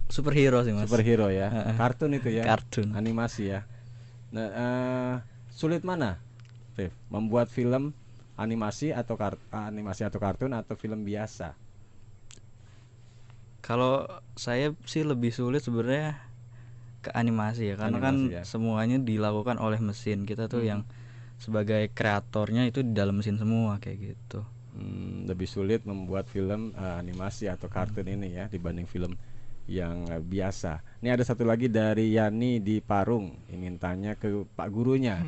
superhero sih Mas. Superhero ya. Kartun itu ya. Kartun. Animasi ya. Nah, sulit mana, Rif? Membuat film animasi atau kartun atau film biasa? Kalau saya sih lebih sulit sebenarnya ke animasi ya, karena semuanya dilakukan oleh mesin. Kita tuh yang sebagai kreatornya itu di dalam mesin semua kayak gitu. Lebih sulit membuat film animasi atau kartun ini ya dibanding film yang biasa. Ini ada satu lagi dari Yani di Parung, ingin tanya ke Pak gurunya.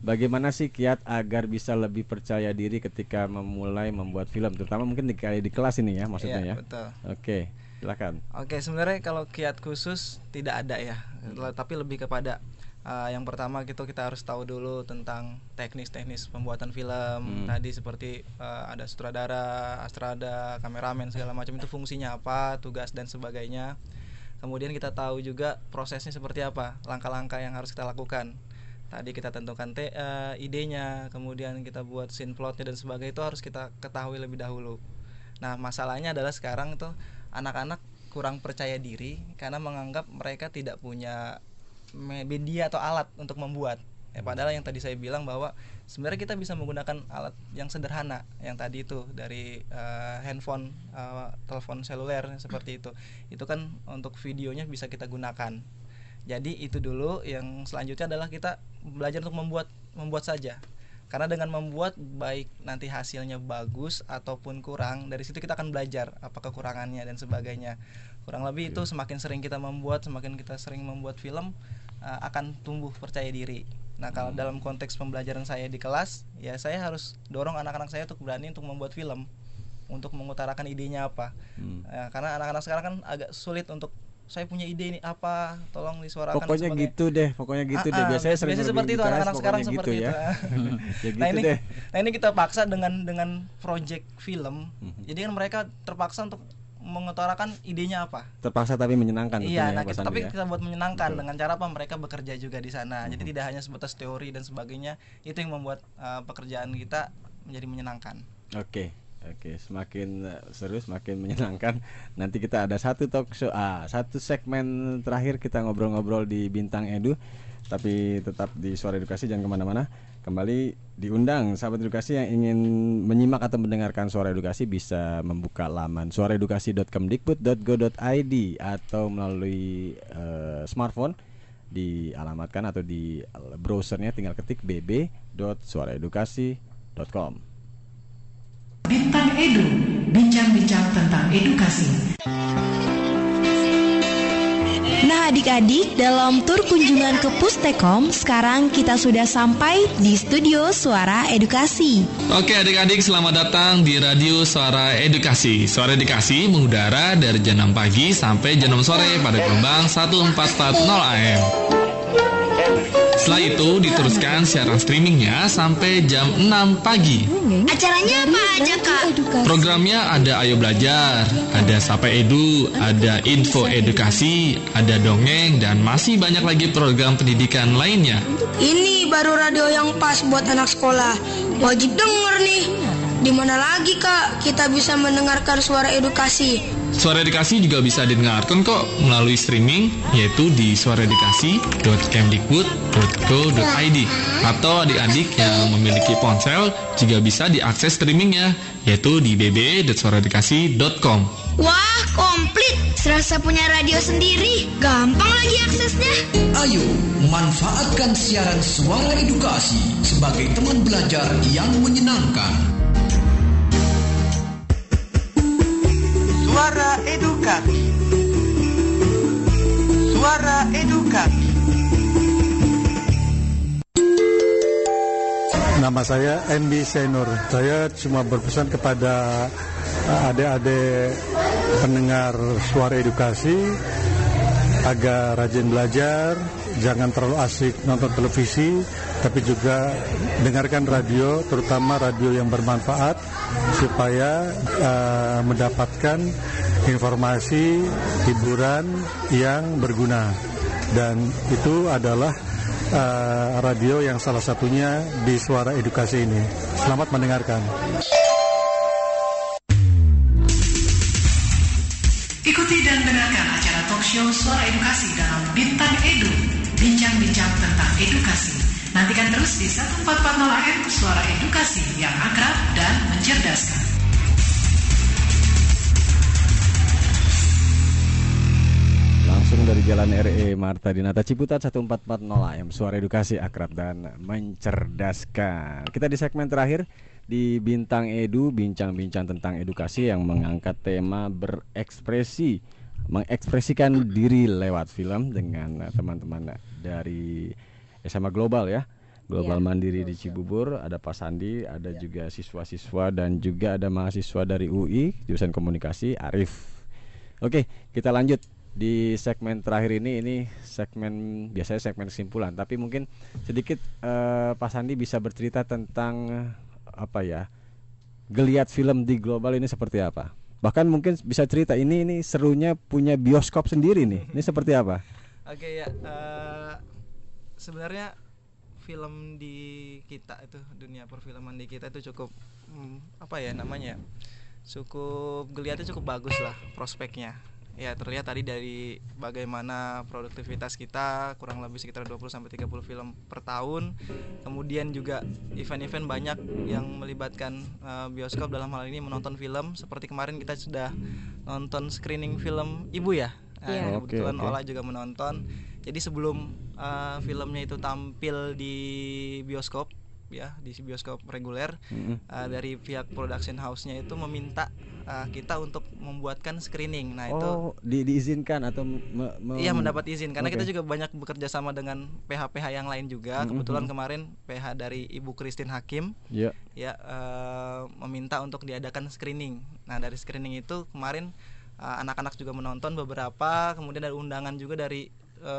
Bagaimana sih kiat agar bisa lebih percaya diri ketika memulai membuat film, terutama mungkin di kelas ini ya maksudnya ya. Betul. Silakan. Sebenarnya kalau kiat khusus tidak ada ya, tapi lebih kepada yang pertama kita harus tahu dulu tentang teknis pembuatan film. Tadi seperti ada sutradara, astrada, kameramen segala macam, itu fungsinya apa, tugas dan sebagainya. Kemudian kita tahu juga prosesnya seperti apa, langkah-langkah yang harus kita lakukan. Tadi kita tentukan idenya, kemudian kita buat scene plotnya dan sebagainya, itu harus kita ketahui lebih dahulu. Nah masalahnya adalah sekarang tuh anak-anak kurang percaya diri karena menganggap mereka tidak punya media atau alat untuk membuat. Padahal yang tadi saya bilang bahwa sebenarnya kita bisa menggunakan alat yang sederhana, yang tadi itu dari handphone, telepon seluler seperti itu. Itu kan untuk videonya bisa kita gunakan. Jadi itu dulu. Yang selanjutnya adalah kita belajar untuk membuat saja. Karena dengan membuat, baik nanti hasilnya bagus ataupun kurang, dari situ kita akan belajar apa kekurangannya dan sebagainya. Kurang lebih itu semakin sering kita membuat, semakin kita sering membuat film, akan tumbuh percaya diri. Nah kalau dalam konteks pembelajaran saya di kelas, ya saya harus dorong anak-anak saya untuk berani untuk membuat film, untuk mengutarakan idenya apa. Karena anak-anak sekarang kan agak sulit untuk saya punya ide ini apa, tolong disuarakan. Pokoknya gitu deh. Biasanya seperti itu anak-anak sekarang seperti itu. Ya Nah gitu ini, deh. ini kita paksa dengan project film. Jadi kan mereka terpaksa untuk mengutarakan idenya apa. Terpaksa tapi menyenangkan. Iya, nah ya, tapi ya? kita buat menyenangkan. Betul. Dengan cara apa mereka bekerja juga di sana. Jadi tidak hanya sebatas teori dan sebagainya. Itu yang membuat pekerjaan kita menjadi menyenangkan. Oke, semakin seru, semakin menyenangkan. Nanti kita ada satu talk show, satu segmen terakhir kita ngobrol-ngobrol di Bintang Edu. Tapi tetap di Suara Edukasi, jangan kemana-mana. Kembali diundang sahabat edukasi yang ingin menyimak atau mendengarkan Suara Edukasi bisa membuka laman suaraedukasi.kemdikbud.go.id atau melalui smartphone dialamatkan atau di browsernya tinggal ketik bb.suaraedukasi.com. Bintang Edu, bincang-bincang tentang edukasi. Nah adik-adik, dalam tur kunjungan ke Pustekom, sekarang kita sudah sampai di studio Suara Edukasi. Oke adik-adik, selamat datang di Radio Suara Edukasi. Suara Edukasi mengudara dari jam 6 pagi sampai jam 6 sore pada gelombang 1440 AM. Setelah itu diteruskan siaran streamingnya sampai jam 6 pagi. Acaranya apa aja Kak? Programnya ada Ayo Belajar, ada Sapa Edu, ada Info Edukasi, ada Dongeng, dan masih banyak lagi program pendidikan lainnya. Ini baru radio yang pas buat anak sekolah. Wajib denger nih. Di mana lagi Kak kita bisa mendengarkan Suara Edukasi? Suara Edukasi juga bisa didengarkan kok melalui streaming, yaitu di suaraedukasi.kemdikbud.go.id. Atau adik-adik yang memiliki ponsel juga bisa diakses streamingnya, yaitu di bb.suaraedukasi.com. Wah, komplit. Serasa punya radio sendiri. Gampang lagi aksesnya. Ayo, manfaatkan siaran Suara Edukasi sebagai teman belajar yang menyenangkan. Suara Edukasi. Suara Edukasi. Nama saya MB Senur. Saya cuma berpesan kepada adik-adik pendengar Suara Edukasi agar rajin belajar, jangan terlalu asik nonton televisi, tapi juga dengarkan radio, terutama radio yang bermanfaat, supaya mendapatkan informasi hiburan yang berguna. Dan itu adalah radio yang salah satunya di Suara Edukasi ini. Selamat mendengarkan. Ikuti dan dengarkan acara talk show Suara Edukasi dalam Bintang Edu, bincang-bincang tentang edukasi. Nantikan terus di 1440 AM Suara Edukasi yang akrab dan mencerdaskan. Langsung dari Jalan RE Marta Dinata Ciputat 1440 AM Suara Edukasi akrab dan mencerdaskan. Kita di segmen terakhir di Bintang Edu, bincang-bincang tentang edukasi yang mengangkat tema berekspresi, mengekspresikan diri lewat film dengan teman-teman dari SMA Global ya. Global Mandiri di Cibubur, ada Pak Sandi, ada juga siswa-siswa dan juga ada mahasiswa dari UI jurusan komunikasi, Arif. Oke, kita lanjut di segmen terakhir ini segmen biasanya segmen kesimpulan, tapi mungkin sedikit Pak Sandi bisa bercerita tentang apa ya, geliat film di Global ini seperti apa? Bahkan mungkin bisa cerita ini serunya punya bioskop sendiri nih. Ini seperti apa? Oke ya, sebenarnya film di kita itu, dunia perfilman di kita itu cukup apa ya namanya, cukup geliatnya cukup bagus lah prospeknya. Ya terlihat tadi dari bagaimana produktivitas kita kurang lebih sekitar 20-30 film per tahun. Kemudian juga event-event banyak yang melibatkan bioskop dalam hal ini menonton film. Seperti kemarin kita sudah nonton screening film Ibu ya. Kebetulan Ola juga menonton. Jadi sebelum filmnya itu tampil di bioskop ya, di bioskop reguler, dari pihak production house-nya itu meminta kita untuk membuatkan screening. Nah itu diizinkan atau iya, mendapat izin karena kita juga banyak bekerja sama dengan PH-PH yang lain juga. Kebetulan kemarin PH dari Ibu Christine Hakim meminta untuk diadakan screening. Nah dari screening itu kemarin anak-anak juga menonton beberapa, kemudian ada undangan juga dari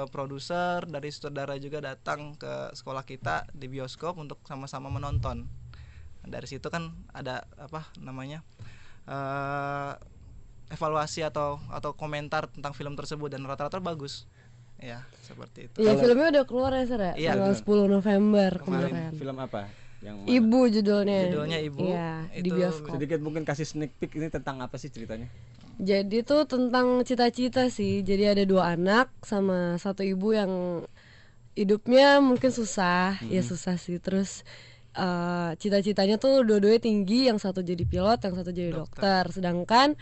produser, dari sutradara juga datang ke sekolah kita di bioskop untuk sama-sama menonton. Dari situ kan ada evaluasi atau komentar tentang film tersebut dan rata-rata bagus. Ya, seperti itu. Iya, filmnya udah keluar ya, Sir? Iya, tanggal 10 November kemarin. Film apa? Yang mana? Ibu judulnya. Judulnya Ibu. Iya, di bioskop. Sedikit mungkin kasih sneak peek, ini tentang apa sih ceritanya? Jadi tuh tentang cita-cita sih. Jadi ada 2 anak sama 1 ibu yang hidupnya mungkin susah, ya susah sih. Terus cita-citanya tuh dua-duanya tinggi, yang satu jadi pilot, yang satu jadi dokter. Sedangkan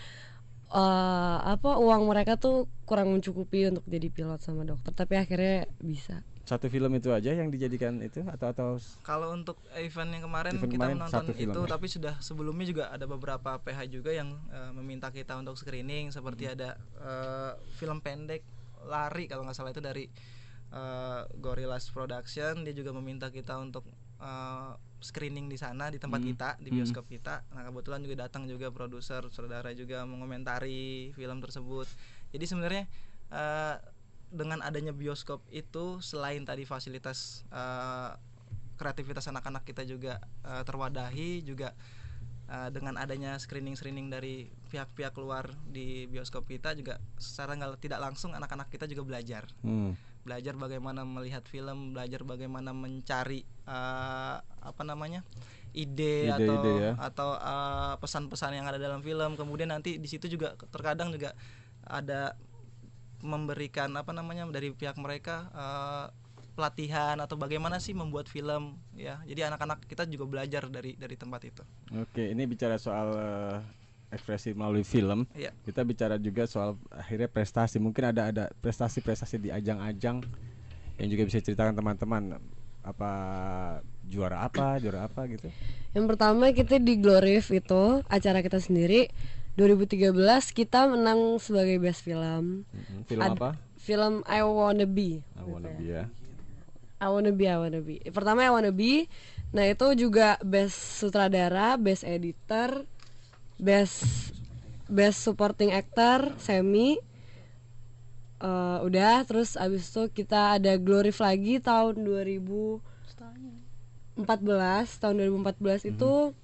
uang mereka tuh kurang mencukupi untuk jadi pilot sama dokter, tapi akhirnya bisa. Satu film itu aja yang dijadikan itu atau kalau untuk event yang kemarin kita menonton itu, tapi sudah sebelumnya juga ada beberapa PH juga yang meminta kita untuk screening, seperti ada film pendek lari kalau nggak salah itu dari Gorillaz Production, dia juga meminta kita untuk screening di sana di tempat kita, di bioskop kita. Nah, kebetulan juga datang juga produser, saudara juga mengomentari film tersebut. Jadi sebenarnya dengan adanya bioskop itu, selain tadi fasilitas kreativitas anak-anak kita juga terwadahi, juga dengan adanya screening dari pihak-pihak luar di bioskop kita juga secara tidak langsung anak-anak kita juga belajar. Belajar bagaimana melihat film, belajar bagaimana mencari ide atau pesan-pesan yang ada dalam film. Kemudian nanti di situ juga terkadang juga ada memberikan dari pihak mereka pelatihan atau bagaimana sih membuat film ya. Jadi anak-anak kita juga belajar dari tempat itu. Oke, ini bicara soal ekspresi melalui film. Iya. Kita bicara juga soal akhirnya prestasi. Mungkin ada prestasi-prestasi di ajang-ajang yang juga bisa ceritakan teman-teman, apa juara apa gitu. Yang pertama kita di Glorif itu acara kita sendiri 2013 kita menang sebagai best film. Film apa? Film I Wanna Be. I Wanna Be ya. I Wanna Be. Pertama I Wanna Be. Nah, itu juga best sutradara, best editor, best supporting actor, semi. Udah, terus abis itu kita ada Glorif lagi tahun 2014 itu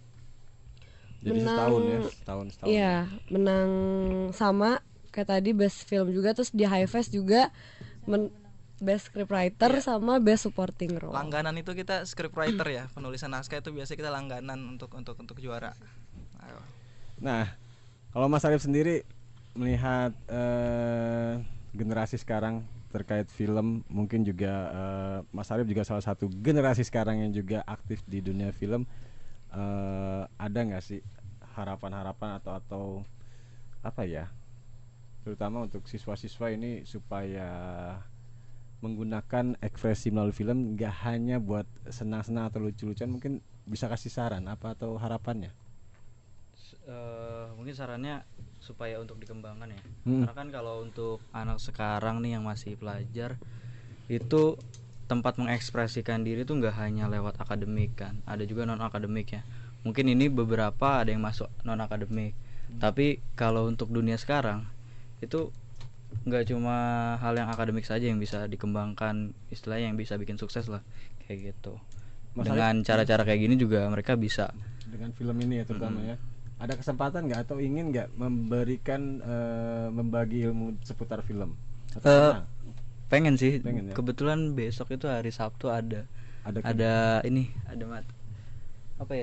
jadi menang, setahun. Iya, menang sama kayak tadi best film juga, terus di High Fest juga best scriptwriter sama best supporting role. Langganan itu kita scriptwriter ya, penulisan naskah itu biasa kita langganan untuk juara. Ayo. Nah, kalau Mas Arif sendiri melihat generasi sekarang terkait film, mungkin juga Mas Arif juga salah satu generasi sekarang yang juga aktif di dunia film. Ada nggak sih harapan-harapan atau apa ya, terutama untuk siswa-siswa ini supaya menggunakan ekspresi melalui film nggak hanya buat senang-senang atau lucu-lucuan, mungkin bisa kasih saran apa atau harapannya? Mungkin sarannya supaya untuk dikembangkan ya. Karena kan kalau untuk anak sekarang nih yang masih pelajar itu tempat mengekspresikan diri tuh nggak hanya lewat akademik kan, ada juga non akademik ya. Mungkin ini beberapa ada yang masuk non akademik, tapi kalau untuk dunia sekarang itu nggak cuma hal yang akademik saja yang bisa dikembangkan, istilahnya yang bisa bikin sukses lah kayak gitu. Dengan cara-cara kayak gini juga mereka bisa dengan film ini ya terutama ya. Ada kesempatan nggak atau ingin nggak memberikan membagi ilmu seputar film? Pengen sih. Ya? Kebetulan besok itu hari Sabtu ada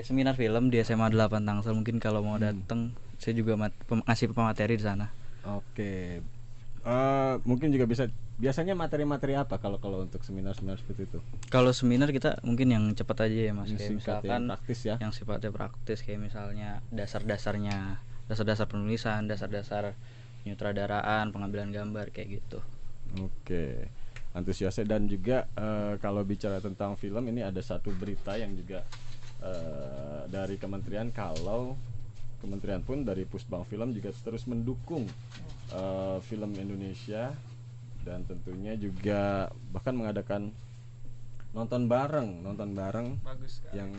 seminar film di SMA 8 Tangsel. Mungkin kalau mau datang saya juga ngasih pemateri di sana. Oke. Mungkin juga biasanya materi-materi apa kalau untuk seminar-seminar seperti itu? Kalau seminar kita mungkin yang cepat aja ya Mas, kayak misalkan praktis ya. Yang sifatnya praktis kayak misalnya dasar-dasar penulisan, dasar-dasar penyutradaraan, pengambilan gambar kayak gitu. Oke, antusiasnya. Dan juga kalau bicara tentang film ini ada satu berita yang juga dari kementerian, kalau kementerian pun dari Pusbang Film juga terus mendukung film Indonesia, dan tentunya juga bahkan nonton bareng Bagus, yang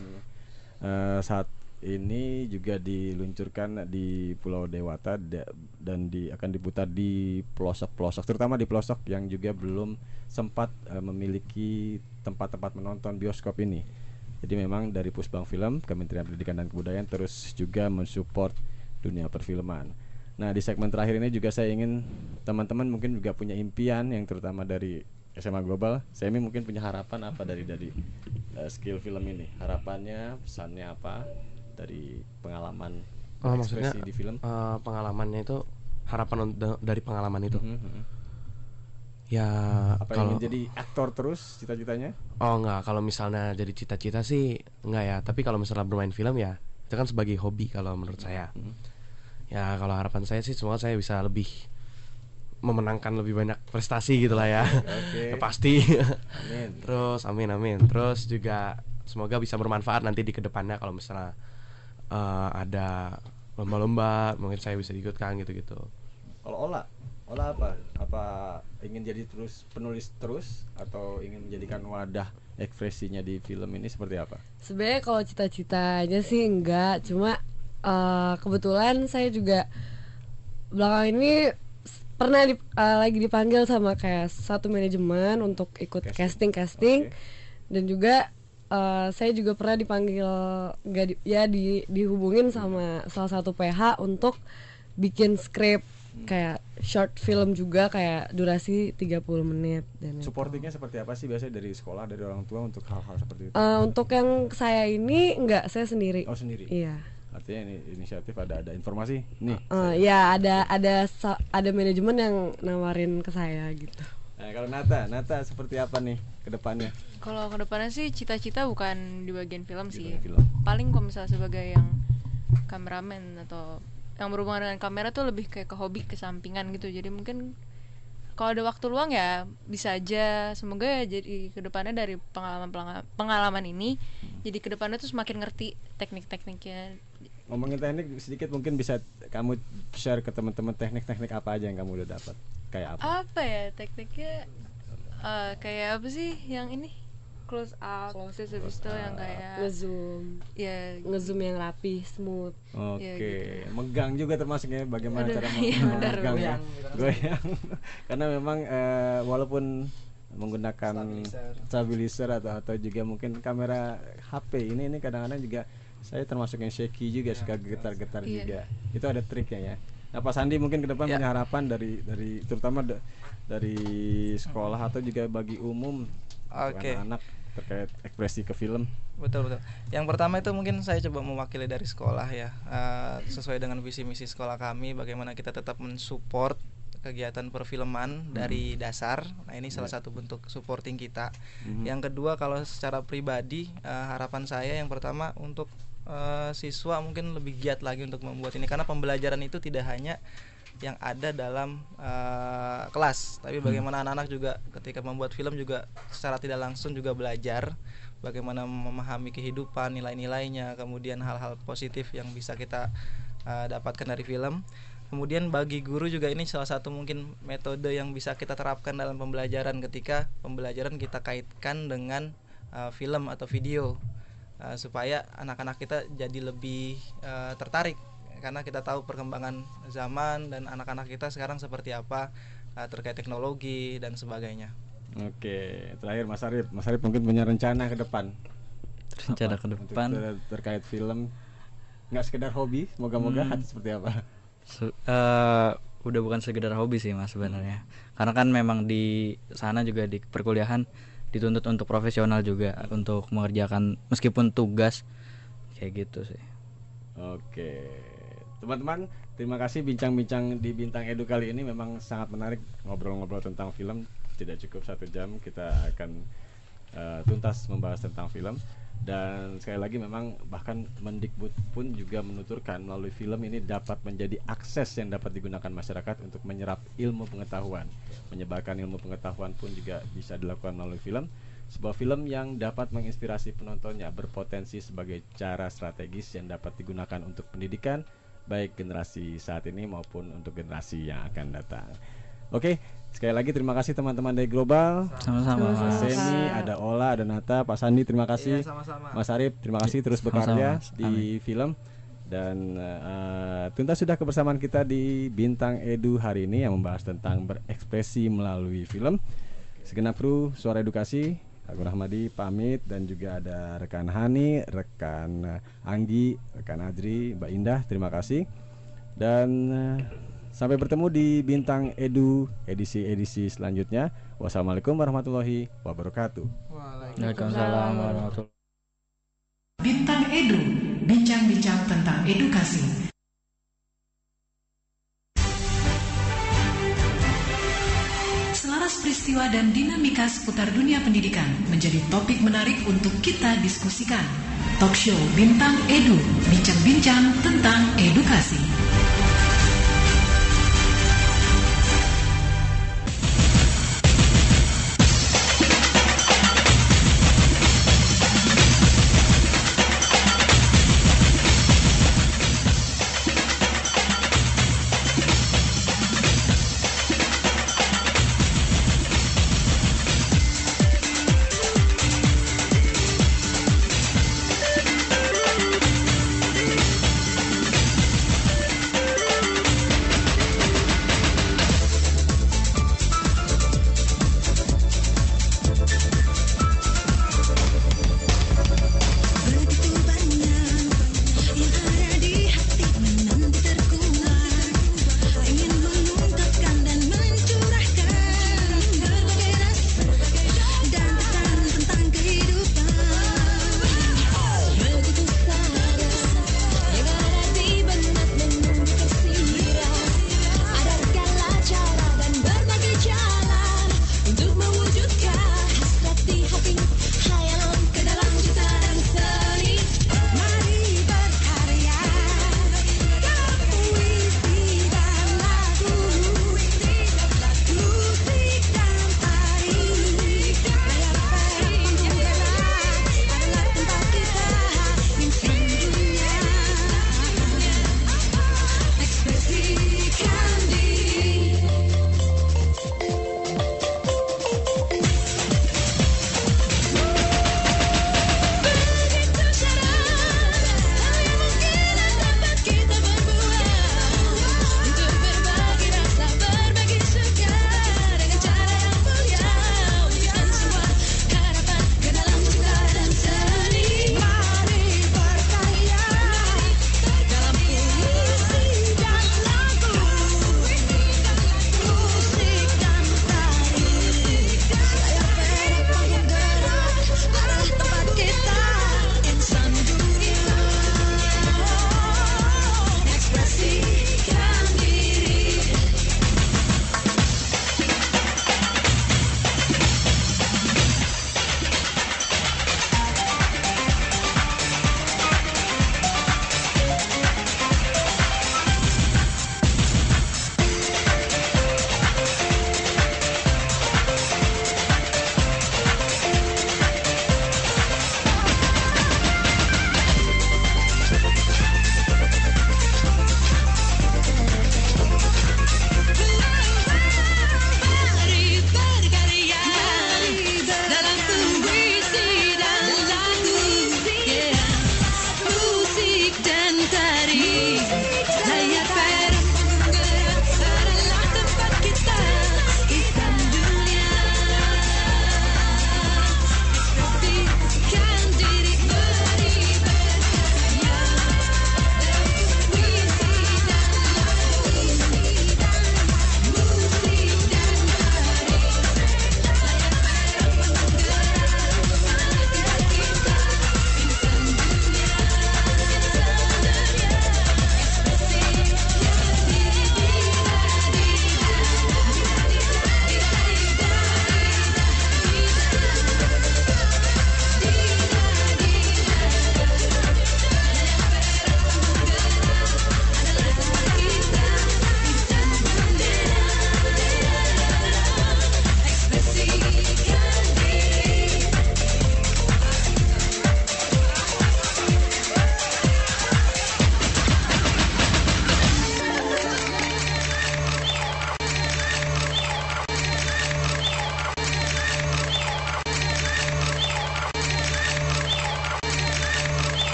saat ini juga diluncurkan di Pulau Dewata dan akan diputar di pelosok-pelosok, terutama di pelosok yang juga belum sempat memiliki tempat-tempat menonton bioskop ini. Jadi memang dari Pusbang Film, Kementerian Pendidikan dan Kebudayaan terus juga mensupport dunia perfilman. Nah, di segmen terakhir ini juga saya ingin teman-teman mungkin juga punya impian, yang terutama dari SMA Global. Saya mungkin punya harapan apa dari skill film ini? Harapannya, pesannya apa dari pengalaman maksudnya di film? Pengalamannya itu harapan dari pengalaman itu. Ya, apa kalau ingin jadi aktor terus cita-citanya? Oh enggak, kalau misalnya jadi cita-cita sih enggak ya. Tapi kalau misalnya bermain film ya itu kan sebagai hobi kalau menurut saya. Ya kalau harapan saya sih semoga saya bisa lebih memenangkan lebih banyak prestasi gitulah ya. Okay. Ya, pasti. Amin. Terus amin. Terus juga semoga bisa bermanfaat nanti di kedepannya kalau misalnya ada lomba-lomba mungkin saya bisa ikutkan gitu-gitu. Kalau Ola apa? Apa ingin jadi penulis terus atau ingin menjadikan wadah ekspresinya di film ini seperti apa? Sebenarnya kalau cita-citanya sih enggak, cuma kebetulan saya juga belakangan ini pernah lagi dipanggil sama kayak satu manajemen untuk ikut casting. Okay. Dan juga saya juga pernah dipanggil dihubungin sama salah satu PH untuk bikin skrip kayak short film juga, kayak durasi 30 menit. Dan supportingnya seperti apa sih biasanya dari sekolah, dari orang tua untuk hal-hal seperti itu? Untuk yang saya ini enggak, saya sendiri. Oh, sendiri? Iya. Artinya ini inisiatif, ada informasi nih. Ya ada manajemen yang nawarin ke saya gitu. Nah, kalau Nata seperti apa nih ke depannya? Kalau ke depannya sih cita-cita bukan di bagian film sih. Film. Paling kalau misalnya sebagai yang kameramen atau yang berhubungan dengan kamera tuh lebih kayak ke hobi, ke sampingan gitu. Jadi mungkin kalau ada waktu luang ya bisa aja. Semoga ya jadi kedepannya dari pengalaman ini jadi kedepannya tuh semakin ngerti teknik-tekniknya. Ngomongin teknik sedikit, mungkin bisa kamu share ke teman-teman teknik-teknik apa aja yang kamu udah dapat? Kayak apa? Apa ya tekniknya? Kayak apa sih yang ini? Close up, terus habis itu yang kayak ngezoom yang rapi, smooth. Oke, ya, gitu. Megang juga termasuknya bagaimana cara memegang ya. Goyang. Karena memang walaupun menggunakan stabilizer atau juga mungkin kamera HP ini kadang-kadang juga saya termasuk yang shaky juga, suka getar-getar juga. Itu ada triknya ya. Nah, Pak Sandi mungkin ke depan punya harapan dari terutama dari sekolah atau juga bagi umum anak-anak terkait ekspresi ke film. Betul. Yang pertama itu mungkin saya coba mewakili dari sekolah ya, sesuai dengan visi misi sekolah kami, bagaimana kita tetap mensupport kegiatan perfilman dari dasar. Nah, ini salah satu bentuk supporting kita. Yang kedua, kalau secara pribadi harapan saya yang pertama untuk siswa mungkin lebih giat lagi untuk membuat ini, karena pembelajaran itu tidak hanya yang ada dalam kelas, tapi bagaimana anak-anak juga ketika membuat film juga secara tidak langsung juga belajar bagaimana memahami kehidupan, nilai-nilainya, kemudian hal-hal positif yang bisa kita dapatkan dari film. Kemudian bagi guru juga ini salah satu mungkin metode yang bisa kita terapkan dalam pembelajaran, ketika pembelajaran kita kaitkan dengan film atau video, supaya anak-anak kita jadi lebih tertarik, karena kita tahu perkembangan zaman dan anak-anak kita sekarang seperti apa terkait teknologi dan sebagainya. Oke, terakhir Mas Arif mungkin punya rencana ke depan. Rencana ke depan terkait film, nggak sekedar hobi, moga-moga seperti apa? Udah bukan sekedar hobi sih Mas sebenarnya, karena kan memang di sana juga di perkuliahan dituntut untuk profesional juga, untuk mengerjakan meskipun tugas kayak gitu sih. Oke, teman-teman, terima kasih bincang-bincang di Bintang Edu kali ini memang sangat menarik, ngobrol-ngobrol tentang film. Tidak cukup 1 jam, kita akan tuntas membahas tentang film. Dan sekali lagi memang bahkan Mendikbud pun juga menuturkan melalui film ini dapat menjadi akses yang dapat digunakan masyarakat untuk menyerap ilmu pengetahuan. Menyebarkan ilmu pengetahuan pun juga bisa dilakukan melalui film. Sebuah film yang dapat menginspirasi penontonnya, berpotensi sebagai cara strategis yang dapat digunakan untuk pendidikan, baik generasi saat ini maupun untuk generasi yang akan datang. Oke, sekali lagi terima kasih teman-teman dari Global. Sama-sama. Mas Semi, ada Ola, ada Nata, Pak Sandi, terima kasih. Sama-sama. Mas Arif, terima kasih terus bekerja di film. Dan tuntas sudah kebersamaan kita di Bintang Edu hari ini yang membahas tentang berekspresi melalui film. Segenap kru Suara Edukasi, Agung Rahmadi pamit, dan juga ada rekan Hani, rekan Anggi, rekan Adri, Mbak Indah, terima kasih. Dan sampai bertemu di Bintang Edu edisi-edisi selanjutnya. Wassalamualaikum warahmatullahi wabarakatuh. Waalaikumsalam warahmatullahi wabarakatuh. Bintang Edu, bincang-bincang tentang edukasi. Selaras peristiwa dan dinamika seputar dunia pendidikan menjadi topik menarik untuk kita diskusikan. Talk show Bintang Edu, bincang-bincang tentang edukasi.